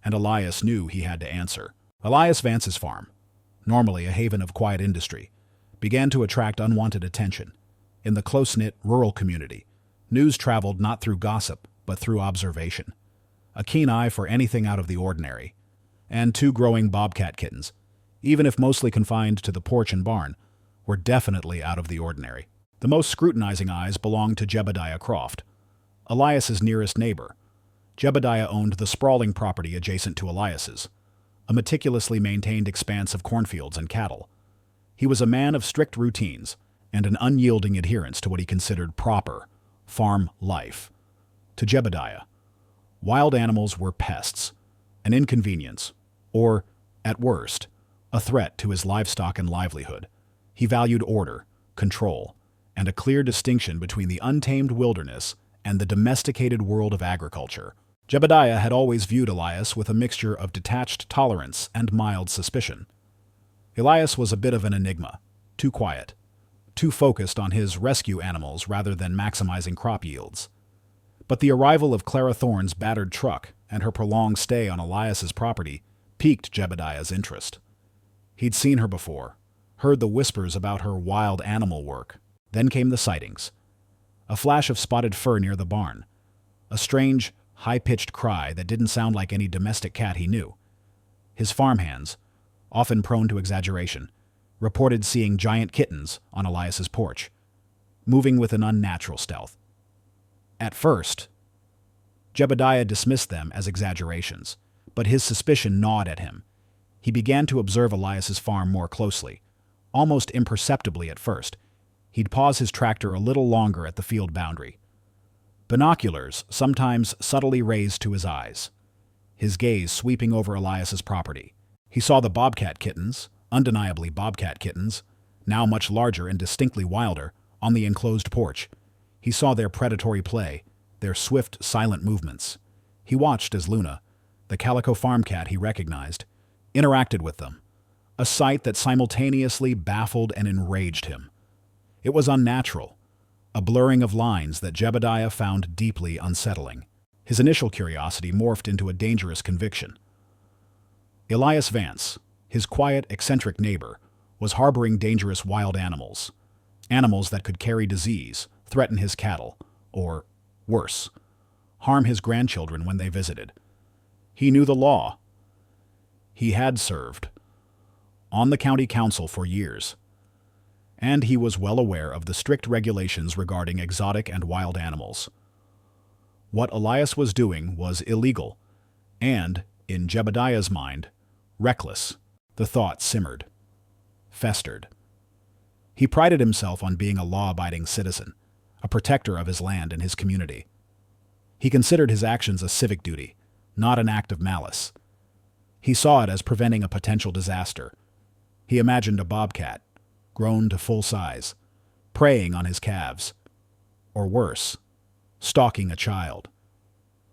and Elias knew he had to answer. Elias Vance's farm, normally a haven of quiet industry, began to attract unwanted attention. In the close-knit rural community, news traveled not through gossip, but through observation. A keen eye for anything out of the ordinary. And 2 growing bobcat kittens, even if mostly confined to the porch and barn, were definitely out of the ordinary. The most scrutinizing eyes belonged to Jebediah Croft, Elias's nearest neighbor. Jebediah owned the sprawling property adjacent to Elias's, a meticulously maintained expanse of cornfields and cattle. He was a man of strict routines and an unyielding adherence to what he considered proper farm life. To Jebediah, wild animals were pests, an inconvenience, or, at worst, a threat to his livestock and livelihood. He valued order, control, and a clear distinction between the untamed wilderness and the domesticated world of agriculture. Jebediah had always viewed Elias with a mixture of detached tolerance and mild suspicion. Elias was a bit of an enigma, too quiet, too focused on his rescue animals rather than maximizing crop yields. But the arrival of Clara Thorne's battered truck and her prolonged stay on Elias's property piqued Jebediah's interest. He'd seen her before, heard the whispers about her wild animal work. Then came the sightings. A flash of spotted fur near the barn. A strange, high-pitched cry that didn't sound like any domestic cat he knew. His farmhands, often prone to exaggeration, reported seeing giant kittens on Elias's porch, moving with an unnatural stealth. At first, Jebediah dismissed them as exaggerations, but his suspicion gnawed at him. He began to observe Elias's farm more closely, almost imperceptibly at first. He'd pause his tractor a little longer at the field boundary. Binoculars sometimes subtly raised to his eyes, his gaze sweeping over Elias's property. He saw the bobcat kittens, undeniably bobcat kittens, now much larger and distinctly wilder, on the enclosed porch. He saw their predatory play, their swift, silent movements. He watched as Luna, the calico farm cat he recognized, interacted with them, a sight that simultaneously baffled and enraged him. It was unnatural, a blurring of lines that Jebediah found deeply unsettling. His initial curiosity morphed into a dangerous conviction. Elias Vance, his quiet, eccentric neighbor, was harboring dangerous wild animals, animals that could carry disease, threaten his cattle, or, worse, harm his grandchildren when they visited. He knew the law. He had served on the county council for years, and he was well aware of the strict regulations regarding exotic and wild animals. What Elias was doing was illegal, and, in Jebediah's mind, reckless. The thought simmered, festered. He prided himself on being a law-abiding citizen, a protector of his land and his community. He considered his actions a civic duty, not an act of malice. He saw it as preventing a potential disaster. He imagined a bobcat, grown to full size, preying on his calves, or worse, stalking a child.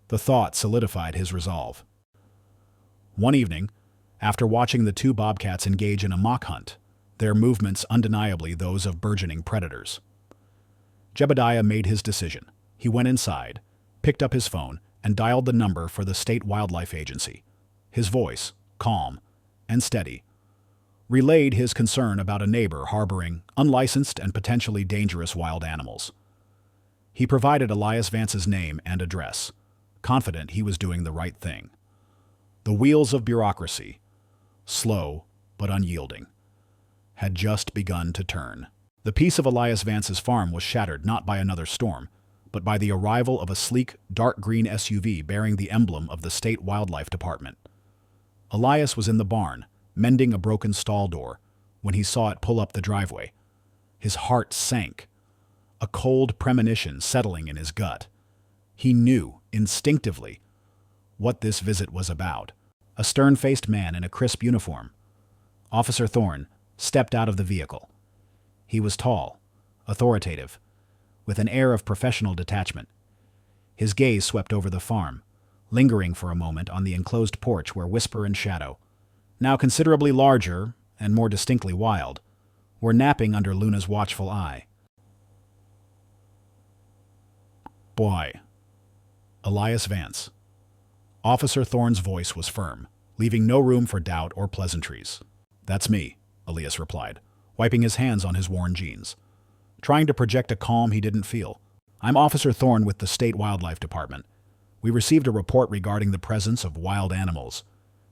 The thought solidified his resolve. One evening, after watching the 2 bobcats engage in a mock hunt, their movements undeniably those of burgeoning predators, Jebediah made his decision. He went inside, picked up his phone, and dialed the number for the State Wildlife Agency. His voice, calm and steady, relayed his concern about a neighbor harboring unlicensed and potentially dangerous wild animals. He provided Elias Vance's name and address, confident he was doing the right thing. The wheels of bureaucracy, slow but unyielding, had just begun to turn. The peace of Elias Vance's farm was shattered not by another storm, but by the arrival of a sleek, dark green SUV bearing the emblem of the State Wildlife Department. Elias was in the barn, mending a broken stall door, when he saw it pull up the driveway. His heart sank, a cold premonition settling in his gut. He knew, instinctively, what this visit was about. A stern-faced man in a crisp uniform, Officer Thorne, stepped out of the vehicle. He was tall, authoritative, with an air of professional detachment. His gaze swept over the farm, lingering for a moment on the enclosed porch where Whisper and Shadow, now considerably larger and more distinctly wild, were napping under Luna's watchful eye. "Boy." Elias Vance. Officer Thorne's voice was firm, leaving no room for doubt or pleasantries. "That's me," Elias replied, wiping his hands on his worn jeans, trying to project a calm he didn't feel. "I'm Officer Thorne with the State Wildlife Department. We received a report regarding the presence of wild animals,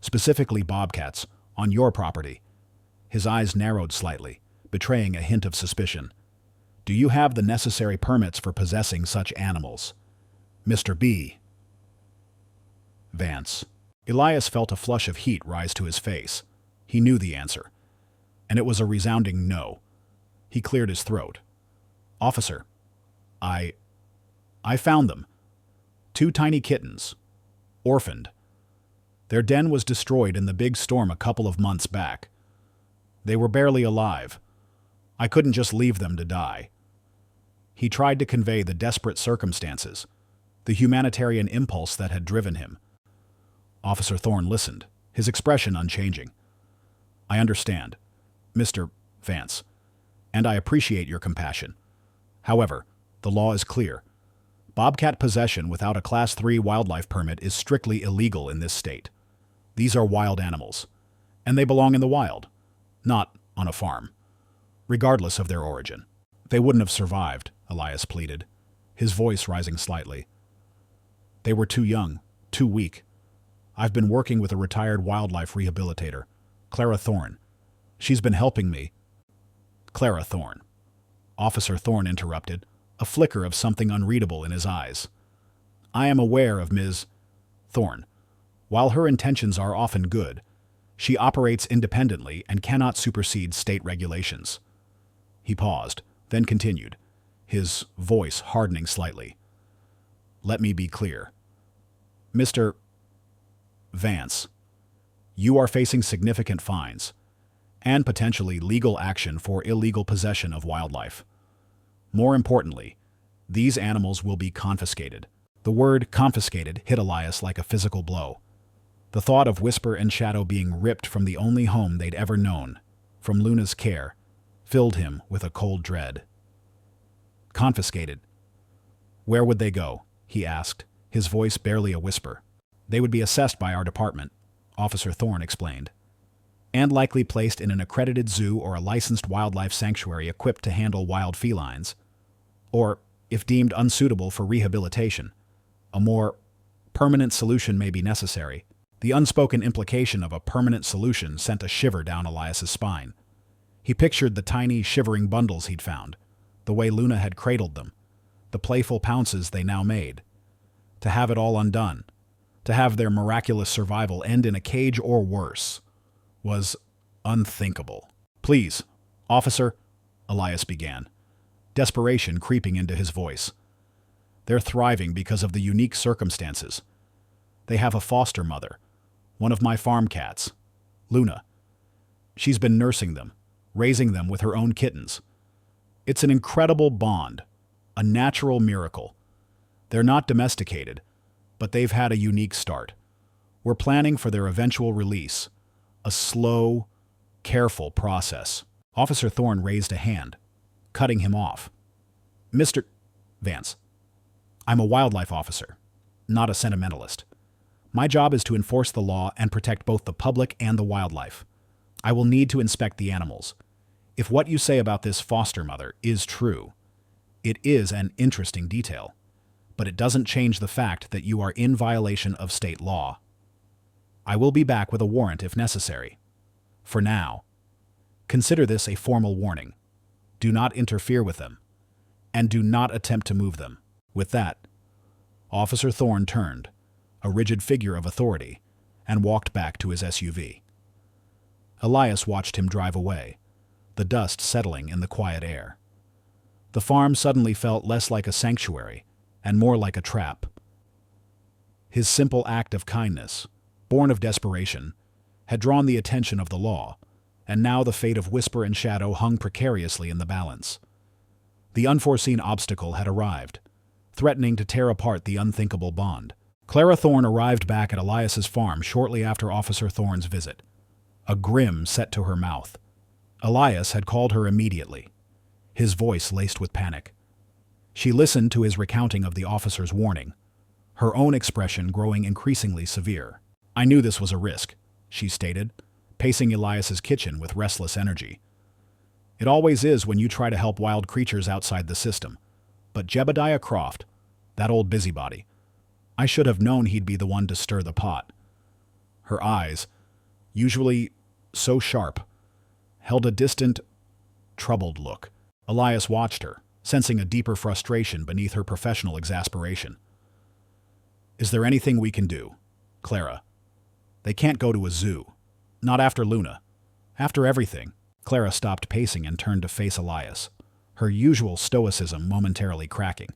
specifically bobcats, on your property." His eyes narrowed slightly, betraying a hint of suspicion. "Do you have the necessary permits for possessing such animals, Mr. B. Vance?" Elias felt a flush of heat rise to his face. He knew the answer, and it was a resounding no. He cleared his throat. "Officer, I found them. 2 tiny kittens. Orphaned. Their den was destroyed in the big storm a couple of months back. They were barely alive. I couldn't just leave them to die." He tried to convey the desperate circumstances, the humanitarian impulse that had driven him. Officer Thorne listened, his expression unchanging. "I understand, Mr. Vance, and I appreciate your compassion. However, the law is clear. Bobcat possession without a Class 3 wildlife permit is strictly illegal in this state. These are wild animals, and they belong in the wild, not on a farm, regardless of their origin." "They wouldn't have survived," Elias pleaded, his voice rising slightly. "They were too young, too weak. I've been working with a retired wildlife rehabilitator, Clara Thorne. She's been helping me." "Clara Thorne," Officer Thorne interrupted, a flicker of something unreadable in his eyes. "I am aware of Ms. Thorne. While her intentions are often good, she operates independently and cannot supersede state regulations." He paused, then continued, his voice hardening slightly. "Let me be clear. Mr. Vance, you are facing significant fines and potentially legal action for illegal possession of wildlife. More importantly, these animals will be confiscated." The word confiscated hit Elias like a physical blow. The thought of Whisper and Shadow being ripped from the only home they'd ever known, from Luna's care, filled him with a cold dread. "Confiscated? Where would they go?" he asked, his voice barely a whisper. "They would be assessed by our department," Officer Thorne explained, "and likely placed in an accredited zoo or a licensed wildlife sanctuary equipped to handle wild felines. Or, if deemed unsuitable for rehabilitation, a more permanent solution may be necessary." The unspoken implication of a permanent solution sent a shiver down Elias's spine. He pictured the tiny, shivering bundles he'd found, the way Luna had cradled them, the playful pounces they now made. To have it all undone, to have their miraculous survival end in a cage or worse, was unthinkable. "Please, officer," Elias began, desperation creeping into his voice. "They're thriving because of the unique circumstances. They have a foster mother, one of my farm cats, Luna. She's been nursing them, raising them with her own kittens. It's an incredible bond, a natural miracle. They're not domesticated, but they've had a unique start. We're planning for their eventual release, a slow, careful process." Officer Thorne raised a hand, cutting him off. "Mr. Vance, I'm a wildlife officer, not a sentimentalist. My job is to enforce the law and protect both the public and the wildlife. I will need to inspect the animals. If what you say about this foster mother is true, it is an interesting detail, but it doesn't change the fact that you are in violation of state law. I will be back with a warrant if necessary. For now, consider this a formal warning. Do not interfere with them, and do not attempt to move them." With that, Officer Thorne turned, a rigid figure of authority, and walked back to his SUV. Elias watched him drive away, the dust settling in the quiet air. The farm suddenly felt less like a sanctuary and more like a trap. His simple act of kindness, born of desperation, had drawn the attention of the law, and now the fate of Whisper and Shadow hung precariously in the balance. The unforeseen obstacle had arrived, threatening to tear apart the unthinkable bond. Clara Thorne arrived back at Elias's farm shortly after Officer Thorne's visit, a grin set to her mouth. Elias had called her immediately, his voice laced with panic. She listened to his recounting of the officer's warning, her own expression growing increasingly severe. "I knew this was a risk," she stated, pacing Elias's kitchen with restless energy. It always is when you try to help wild creatures outside the system. But Jebediah Croft, that old busybody, I should have known he'd be the one to stir the pot. Her eyes, usually so sharp, held a distant, troubled look. Elias watched her, sensing a deeper frustration beneath her professional exasperation. Is there anything we can do, Clara? They can't go to a zoo. Not after Luna. After everything. Clara stopped pacing and turned to face Elias, her usual stoicism momentarily cracking.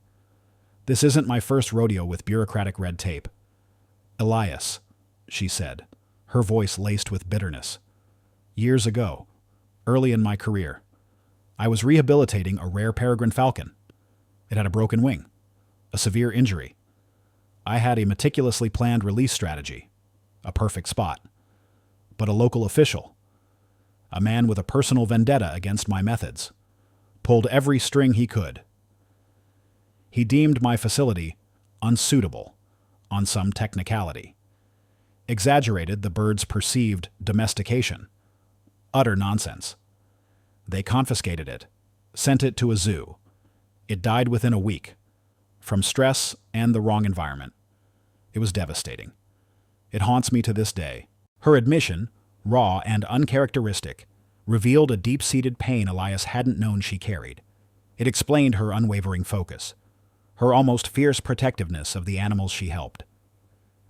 This isn't my first rodeo with bureaucratic red tape. Elias, she said, her voice laced with bitterness. Years ago, early in my career, I was rehabilitating a rare peregrine falcon. It had a broken wing, a severe injury. I had a meticulously planned release strategy, a perfect spot. But a local official, a man with a personal vendetta against my methods, pulled every string he could. He deemed my facility unsuitable on some technicality, exaggerated the bird's perceived domestication. Utter nonsense. They confiscated it, sent it to a zoo. It died within a week, from stress and the wrong environment. It was devastating. It haunts me to this day. Her admission, raw and uncharacteristic, revealed a deep-seated pain Elias hadn't known she carried. It explained her unwavering focus, her almost fierce protectiveness of the animals she helped.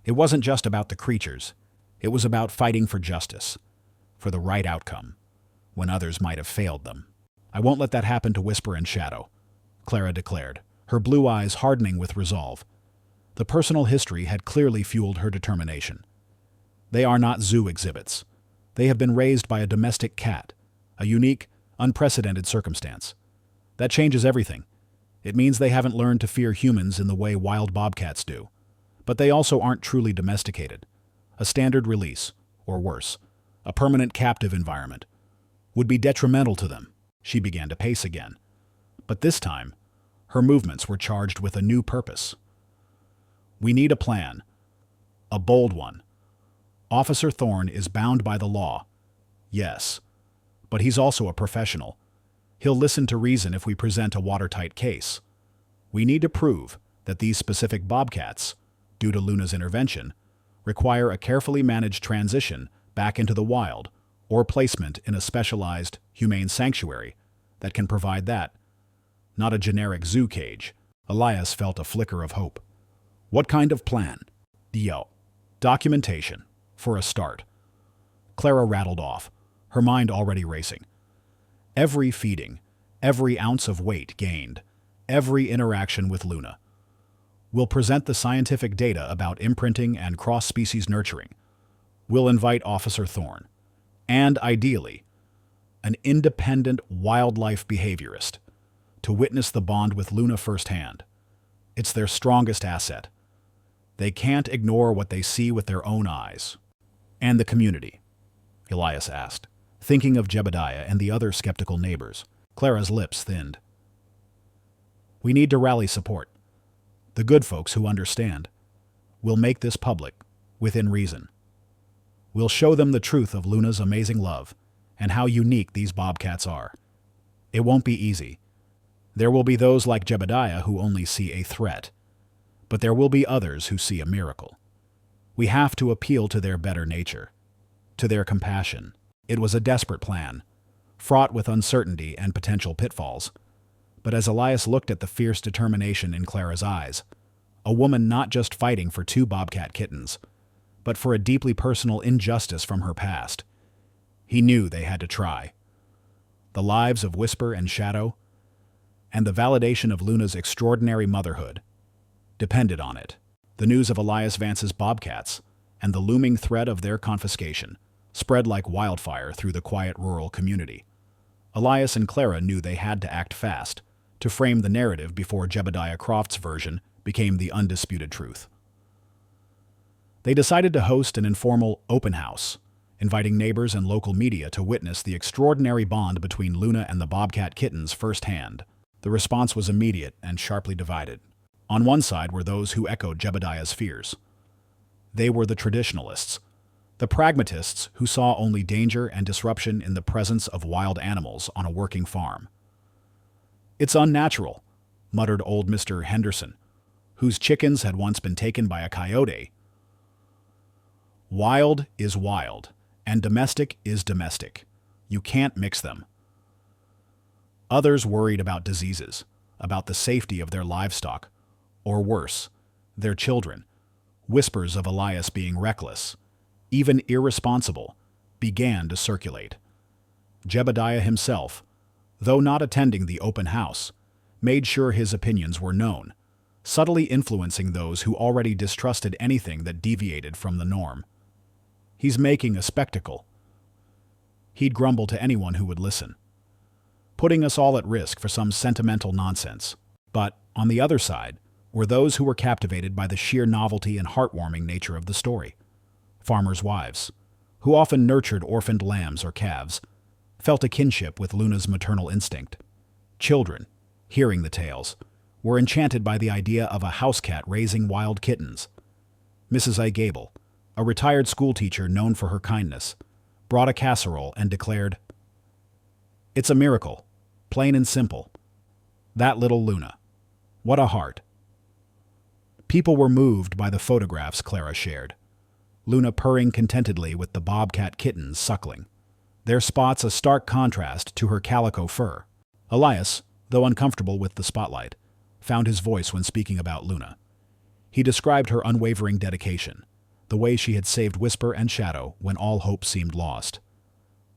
It wasn't just about the creatures. It was about fighting for justice, for the right outcome, when others might have failed them. I won't let that happen to Whisper and Shadow, Clara declared, her blue eyes hardening with resolve. The personal history had clearly fueled her determination. They are not zoo exhibits. They have been raised by a domestic cat, a unique, unprecedented circumstance. That changes everything. It means they haven't learned to fear humans in the way wild bobcats do. But they also aren't truly domesticated. A standard release, or worse, a permanent captive environment, would be detrimental to them. She began to pace again. But this time, her movements were charged with a new purpose. We need a plan. A bold one. Officer Thorne is bound by the law. Yes. But he's also a professional. He'll listen to reason if we present a watertight case. We need to prove that these specific bobcats, due to Luna's intervention, require a carefully managed transition back into the wild or placement in a specialized, humane sanctuary that can provide that, not a generic zoo cage. Elias felt a flicker of hope. What kind of plan? Documentation, for a start. Clara rattled off, her mind already racing. Every feeding, every ounce of weight gained, every interaction with Luna. We'll present the scientific data about imprinting and cross-species nurturing. We'll invite Officer Thorne, and ideally, an independent wildlife behaviorist, to witness the bond with Luna firsthand. It's their strongest asset. They can't ignore what they see with their own eyes. And the community? Elias asked, thinking of Jebediah and the other skeptical neighbors. Clara's lips thinned. We need to rally support. The good folks who understand. We'll make this public, within reason. We'll show them the truth of Luna's amazing love and how unique these bobcats are. It won't be easy. There will be those like Jebediah who only see a threat. But there will be others who see a miracle. We have to appeal to their better nature, to their compassion. It was a desperate plan, fraught with uncertainty and potential pitfalls. But as Elias looked at the fierce determination in Clara's eyes, a woman not just fighting for 2 bobcat kittens, but for a deeply personal injustice from her past, he knew they had to try. The lives of Whisper and Shadow, and the validation of Luna's extraordinary motherhood, depended on it. The news of Elias Vance's bobcats and the looming threat of their confiscation spread like wildfire through the quiet rural community. Elias and Clara knew they had to act fast to frame the narrative before Jebediah Croft's version became the undisputed truth. They decided to host an informal open house, inviting neighbors and local media to witness the extraordinary bond between Luna and the bobcat kittens firsthand. The response was immediate and sharply divided. On one side were those who echoed Jebediah's fears. They were the traditionalists, The pragmatists who saw only danger and disruption in the presence of wild animals on a working farm. "It's unnatural," muttered old Mr. Henderson, whose chickens had once been taken by a coyote. "Wild is wild, and domestic is domestic. You can't mix them." Others worried about diseases, about the safety of their livestock, or worse, their children. Whispers of Elias being reckless, even irresponsible, began to circulate. Jebediah himself, though not attending the open house, made sure his opinions were known, subtly influencing those who already distrusted anything that deviated from the norm. "He's making a spectacle," he'd grumble to anyone who would listen, "putting us all at risk for some sentimental nonsense." But, on the other side, were those who were captivated by the sheer novelty and heartwarming nature of the story. Farmers' wives, who often nurtured orphaned lambs or calves, felt a kinship with Luna's maternal instinct. Children, hearing the tales, were enchanted by the idea of a house cat raising wild kittens. Mrs. I. Gable, a retired schoolteacher known for her kindness, brought a casserole and declared, "It's a miracle, plain and simple. That little Luna. What a heart." People were moved by the photographs Clara shared. Luna purring contentedly with the bobcat kittens suckling, their spots a stark contrast to her calico fur. Elias, though uncomfortable with the spotlight, found his voice when speaking about Luna. He described her unwavering dedication, the way she had saved Whisper and Shadow when all hope seemed lost.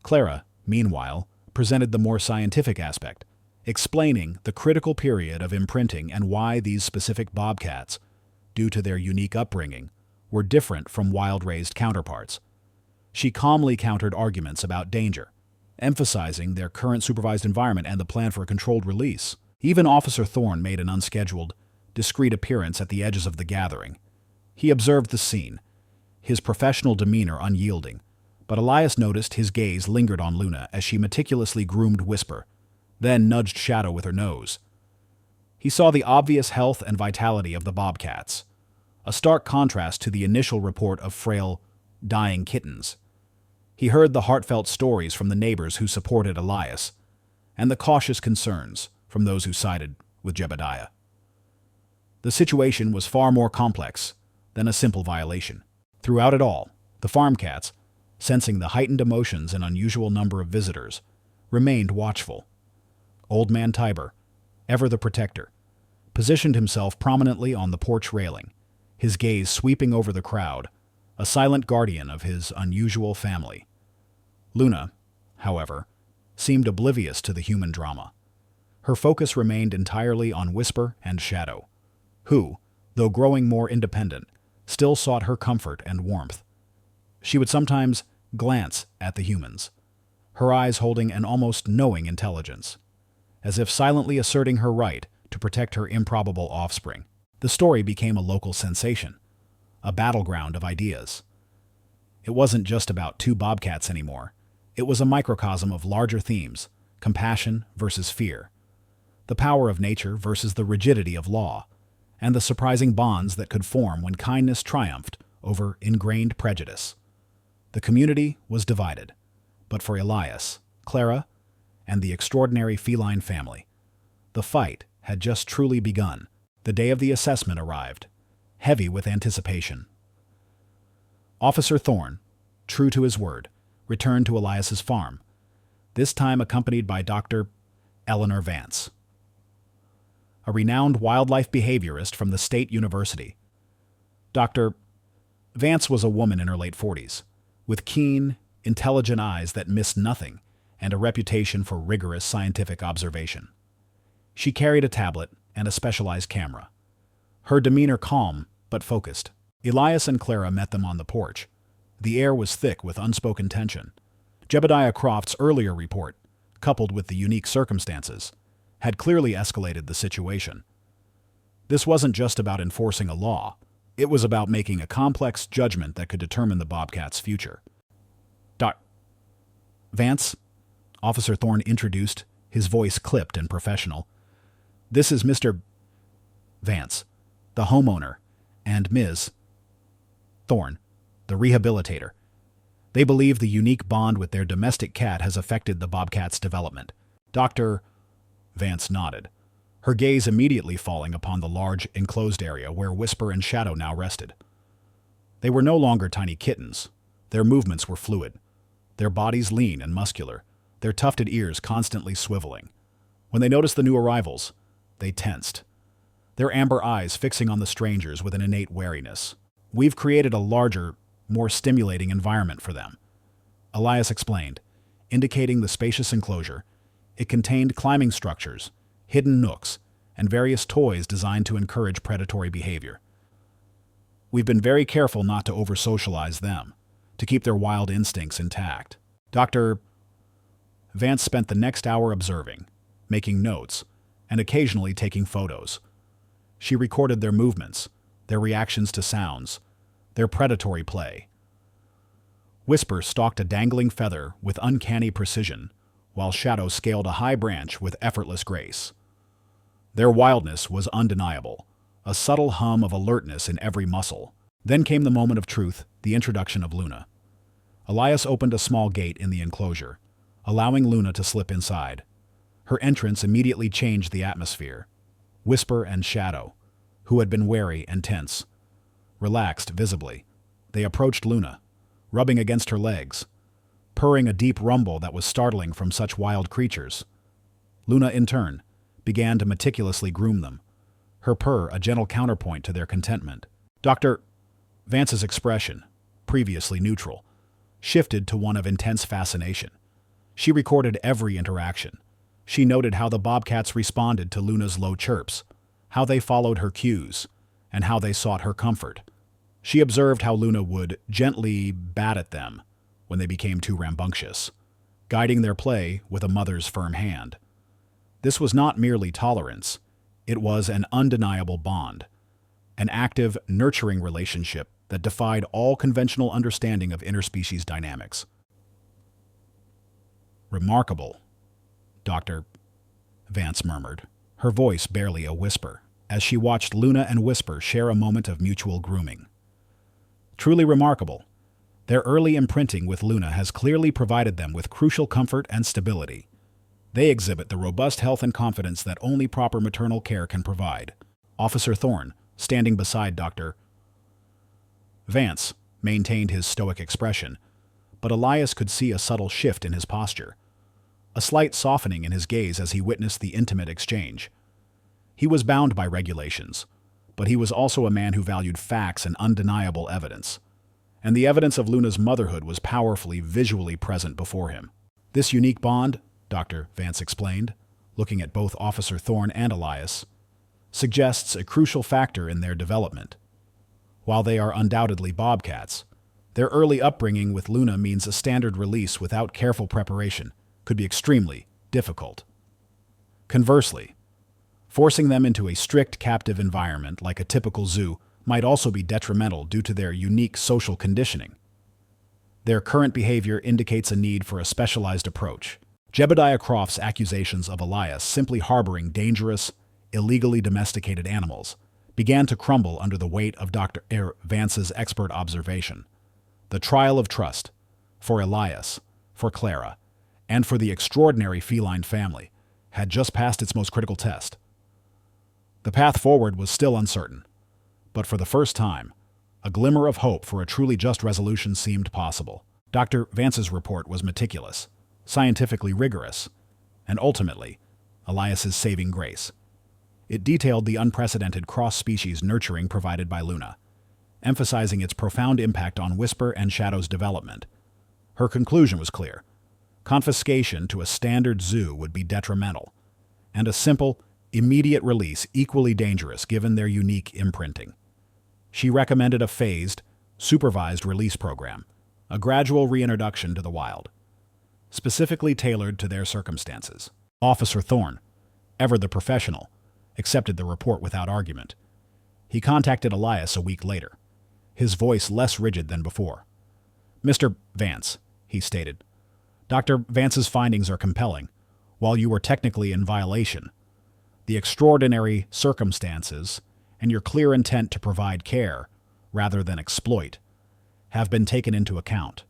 Clara, meanwhile, presented the more scientific aspect, explaining the critical period of imprinting and why these specific bobcats, due to their unique upbringing, were different from wild-raised counterparts. She calmly countered arguments about danger, emphasizing their current supervised environment and the plan for a controlled release. Even Officer Thorne made an unscheduled, discreet appearance at the edges of the gathering. He observed the scene, his professional demeanor unyielding, but Elias noticed his gaze lingered on Luna as she meticulously groomed Whisper, then nudged Shadow with her nose. He saw the obvious health and vitality of the bobcats, a stark contrast to the initial report of frail, dying kittens. He heard the heartfelt stories from the neighbors who supported Elias, and the cautious concerns from those who sided with Jebediah. The situation was far more complex than a simple violation. Throughout it all, the farm cats, sensing the heightened emotions and unusual number of visitors, remained watchful. Old Man Tiber, ever the protector, positioned himself prominently on the porch railing, his gaze sweeping over the crowd, a silent guardian of his unusual family. Luna, however, seemed oblivious to the human drama. Her focus remained entirely on Whisper and Shadow, who, though growing more independent, still sought her comfort and warmth. She would sometimes glance at the humans, her eyes holding an almost knowing intelligence, as if silently asserting her right to protect her improbable offspring. The story became a local sensation, a battleground of ideas. It wasn't just about two bobcats anymore. It was a microcosm of larger themes, compassion versus fear, the power of nature versus the rigidity of law, and the surprising bonds that could form when kindness triumphed over ingrained prejudice. The community was divided, but for Elias, Clara, and the extraordinary feline family, the fight had just truly begun. The day of the assessment arrived, heavy with anticipation. Officer Thorne, true to his word, returned to Elias's farm, this time accompanied by Dr. Eleanor Vance, a renowned wildlife behaviorist from the State University. Dr. Vance was a woman in her late 40s, with keen, intelligent eyes that missed nothing and a reputation for rigorous scientific observation. She carried a tablet and a specialized camera, her demeanor calm but focused. Elias and Clara met them on the porch. The air was thick with unspoken tension. Jebediah Croft's earlier report, coupled with the unique circumstances, had clearly escalated the situation. This wasn't just about enforcing a law. It was about making a complex judgment that could determine the bobcat's future. "Doc Vance," Officer Thorne introduced, his voice clipped and professional. "This is Mr. Vance, the homeowner, and Ms. Thorne, the rehabilitator. They believe the unique bond with their domestic cat has affected the bobcat's development. Dr. Vance nodded, her gaze immediately falling upon the large, enclosed area where Whisper and Shadow now rested. They were no longer tiny kittens. Their movements were fluid, their bodies lean and muscular, their tufted ears constantly swiveling. When they noticed the new arrivals, they tensed, their amber eyes fixing on the strangers with an innate wariness. "We've created a larger, more stimulating environment for them," Elias explained, indicating the spacious enclosure. It contained climbing structures, hidden nooks, and various toys designed to encourage predatory behavior. "We've been very careful not to over-socialize them, to keep their wild instincts intact." Dr. Vance spent the next hour observing, making notes, and occasionally taking photos. She recorded their movements, their reactions to sounds, their predatory play. Whisper stalked a dangling feather with uncanny precision, while Shadow scaled a high branch with effortless grace. Their wildness was undeniable, a subtle hum of alertness in every muscle. Then came the moment of truth, the introduction of Luna. Elias opened a small gate in the enclosure, allowing Luna to slip inside. Her entrance immediately changed the atmosphere. Whisper and Shadow, who had been wary and tense, relaxed visibly. They approached Luna, rubbing against her legs, purring a deep rumble that was startling from such wild creatures. Luna, in turn, began to meticulously groom them, her purr a gentle counterpoint to their contentment. Dr. Vance's expression, previously neutral, shifted to one of intense fascination. She recorded every interaction. She noted how the bobcats responded to Luna's low chirps, how they followed her cues, and how they sought her comfort. She observed how Luna would gently bat at them when they became too rambunctious, guiding their play with a mother's firm hand. This was not merely tolerance, it was an undeniable bond, an active, nurturing relationship that defied all conventional understanding of interspecies dynamics. "Remarkable," Dr. Vance murmured, her voice barely a whisper, as she watched Luna and Whisper share a moment of mutual grooming. "Truly remarkable. Their early imprinting with Luna has clearly provided them with crucial comfort and stability. They exhibit the robust health and confidence that only proper maternal care can provide." Officer Thorne, standing beside Dr. Vance, maintained his stoic expression, but Elias could see a subtle shift in his posture, a slight softening in his gaze as he witnessed the intimate exchange. He was bound by regulations, but he was also a man who valued facts and undeniable evidence, and the evidence of Luna's motherhood was powerfully visually present before him. "This unique bond," Dr. Vance explained, looking at both Officer Thorne and Elias, "suggests a crucial factor in their development. While they are undoubtedly bobcats, their early upbringing with Luna means a standard release without careful preparation could be extremely difficult. Conversely, forcing them into a strict captive environment like a typical zoo might also be detrimental due to their unique social conditioning. Their current behavior indicates a need for a specialized approach." Jebediah Croft's accusations of Elias simply harboring dangerous, illegally domesticated animals began to crumble under the weight of Dr. Vance's expert observation. The trial of trust, for Elias, for Clara, and for the extraordinary feline family, had just passed its most critical test. The path forward was still uncertain, but for the first time, a glimmer of hope for a truly just resolution seemed possible. Dr. Vance's report was meticulous, scientifically rigorous, and ultimately, Elias's saving grace. It detailed the unprecedented cross-species nurturing provided by Luna, emphasizing its profound impact on Whisper and Shadow's development. Her conclusion was clear. Confiscation to a standard zoo would be detrimental, and a simple, immediate release equally dangerous given their unique imprinting. She recommended a phased, supervised release program, a gradual reintroduction to the wild, specifically tailored to their circumstances. Officer Thorne, ever the professional, accepted the report without argument. He contacted Elias a week later, his voice less rigid than before. "Mr. Vance," he stated, "Dr. Vance's findings are compelling. While you were technically in violation, the extraordinary circumstances and your clear intent to provide care, rather than exploit, have been taken into account.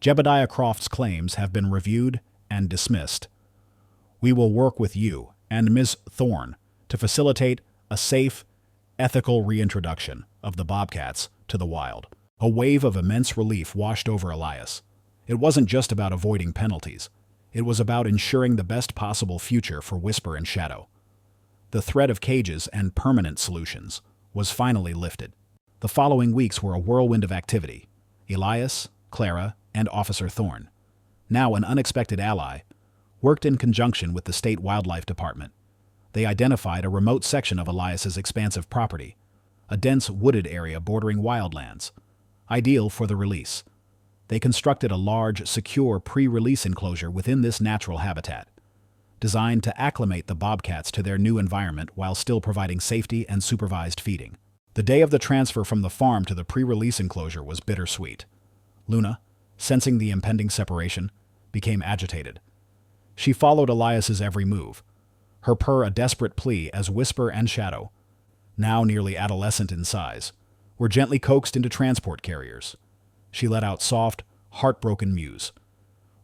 Jebediah Croft's claims have been reviewed and dismissed. We will work with you and Ms. Thorne to facilitate a safe, ethical reintroduction of the bobcats to the wild. A wave of immense relief washed over Elias. It wasn't just about avoiding penalties. It was about ensuring the best possible future for Whisper and Shadow. The threat of cages and permanent solutions was finally lifted. The following weeks were a whirlwind of activity. Elias, Clara, and Officer Thorne, now an unexpected ally, worked in conjunction with the State Wildlife Department. They identified a remote section of Elias's expansive property, a dense wooded area bordering wildlands, ideal for the release. They constructed a large, secure pre-release enclosure within this natural habitat, designed to acclimate the bobcats to their new environment while still providing safety and supervised feeding. The day of the transfer from the farm to the pre-release enclosure was bittersweet. Luna, sensing the impending separation, became agitated. She followed Elias's every move, her purr a desperate plea as Whisper and Shadow, now nearly adolescent in size, were gently coaxed into transport carriers. She let out soft, heartbroken mews,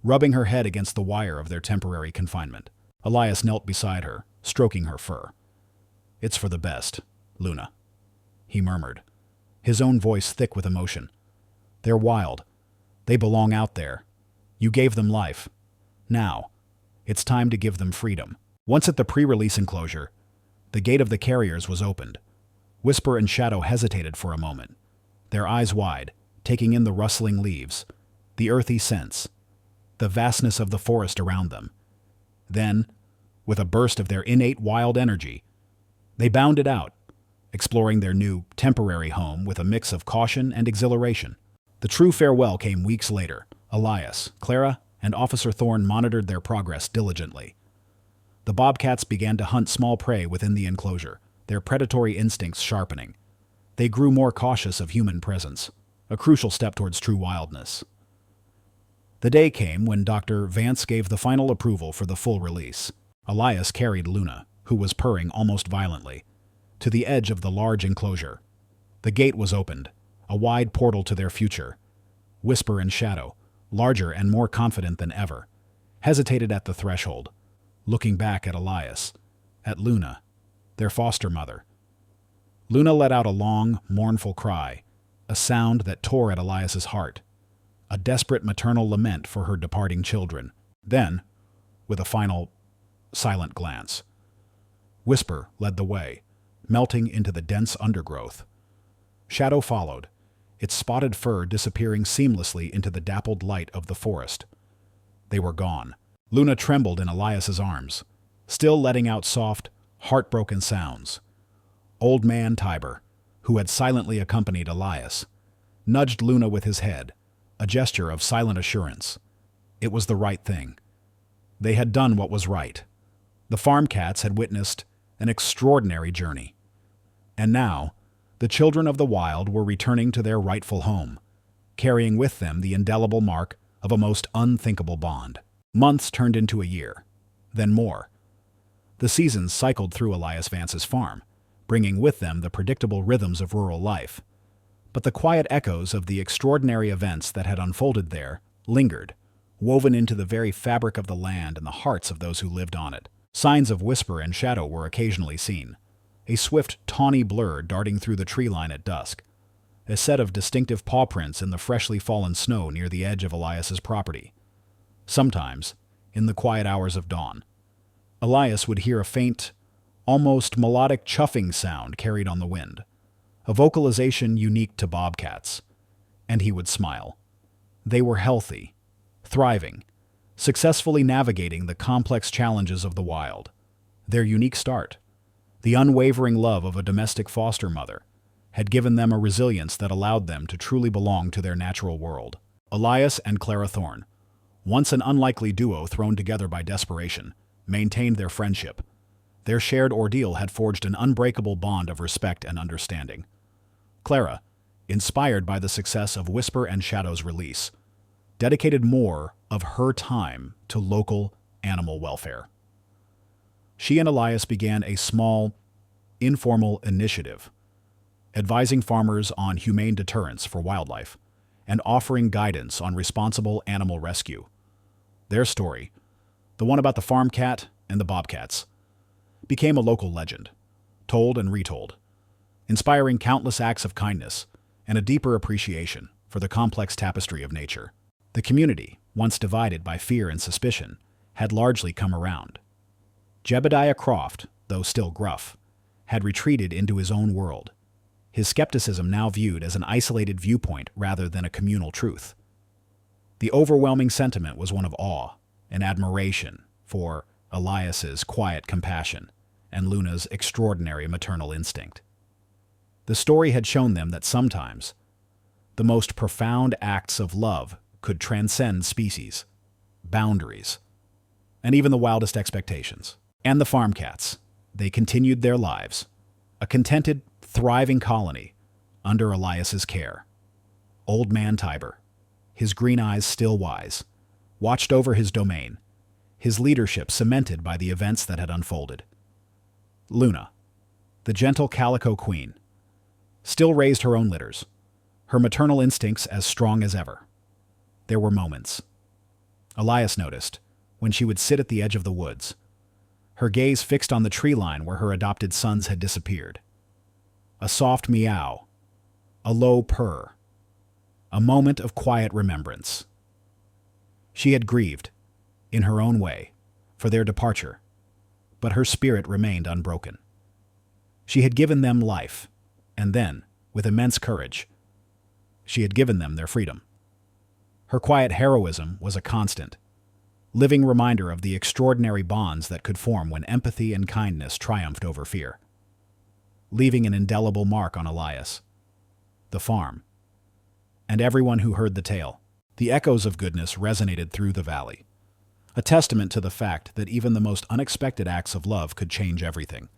rubbing her head against the wire of their temporary confinement. Elias knelt beside her, stroking her fur. "It's for the best, Luna," he murmured, his own voice thick with emotion. "They're wild. They belong out there. You gave them life. Now, it's time to give them freedom." Once at the pre-release enclosure, the gate of the carriers was opened. Whisper and Shadow hesitated for a moment, their eyes wide, taking in the rustling leaves, the earthy scents, the vastness of the forest around them. Then, with a burst of their innate wild energy, they bounded out, exploring their new, temporary home with a mix of caution and exhilaration. The true farewell came weeks later. Elias, Clara, and Officer Thorne monitored their progress diligently. The bobcats began to hunt small prey within the enclosure, their predatory instincts sharpening. They grew more cautious of human presence, a crucial step towards true wildness. The day came when Dr. Vance gave the final approval for the full release. Elias carried Luna, who was purring almost violently, to the edge of the large enclosure. The gate was opened, a wide portal to their future. Whisper and Shadow, larger and more confident than ever, hesitated at the threshold, looking back at Elias, at Luna, their foster mother. Luna let out a long, mournful cry, a sound that tore at Elias's heart, a desperate maternal lament for her departing children. Then, with a final, silent glance, Whisper led the way, melting into the dense undergrowth. Shadow followed, its spotted fur disappearing seamlessly into the dappled light of the forest. They were gone. Luna trembled in Elias's arms, still letting out soft, heartbroken sounds. Old Man Tiber, who had silently accompanied Elias, nudged Luna with his head, a gesture of silent assurance. It was the right thing. They had done what was right. The farm cats had witnessed an extraordinary journey. And now, the children of the wild were returning to their rightful home, carrying with them the indelible mark of a most unthinkable bond. Months turned into a year, then more. The seasons cycled through Elias Vance's farm, bringing with them the predictable rhythms of rural life. But the quiet echoes of the extraordinary events that had unfolded there lingered, woven into the very fabric of the land and the hearts of those who lived on it. Signs of Whisper and Shadow were occasionally seen, a swift, tawny blur darting through the tree line at dusk, a set of distinctive paw prints in the freshly fallen snow near the edge of Elias's property. Sometimes, in the quiet hours of dawn, Elias would hear a faint, almost melodic chuffing sound carried on the wind, a vocalization unique to bobcats, and he would smile. They were healthy, thriving, successfully navigating the complex challenges of the wild. Their unique start, the unwavering love of a domestic foster mother, had given them a resilience that allowed them to truly belong to their natural world. Elias and Clara Thorne, once an unlikely duo thrown together by desperation, maintained their friendship. Their shared ordeal had forged an unbreakable bond of respect and understanding. Clara, inspired by the success of Whisper and Shadow's release, dedicated more of her time to local animal welfare. She and Elias began a small, informal initiative, advising farmers on humane deterrence for wildlife and offering guidance on responsible animal rescue. Their story, the one about the farm cat and the bobcats, became a local legend, told and retold, inspiring countless acts of kindness and a deeper appreciation for the complex tapestry of nature. The community, once divided by fear and suspicion, had largely come around. Jebediah Croft, though still gruff, had retreated into his own world, his skepticism now viewed as an isolated viewpoint rather than a communal truth. The overwhelming sentiment was one of awe and admiration for Elias's quiet compassion and Luna's extraordinary maternal instinct. The story had shown them that sometimes the most profound acts of love could transcend species, boundaries, and even the wildest expectations. And the farm cats, they continued their lives, a contented, thriving colony under Elias's care. Old Man Tiber, his green eyes still wise, watched over his domain, his leadership cemented by the events that had unfolded. Luna, the gentle calico queen, still raised her own litters, her maternal instincts as strong as ever. There were moments, Elias noticed, when she would sit at the edge of the woods, her gaze fixed on the tree line where her adopted sons had disappeared. A soft meow, a low purr, a moment of quiet remembrance. She had grieved, in her own way, for their departure, but her spirit remained unbroken. She had given them life, and then, with immense courage, she had given them their freedom. Her quiet heroism was a constant, living reminder of the extraordinary bonds that could form when empathy and kindness triumphed over fear, leaving an indelible mark on Elias, the farm, and everyone who heard the tale. The echoes of goodness resonated through the valley, a testament to the fact that even the most unexpected acts of love could change everything.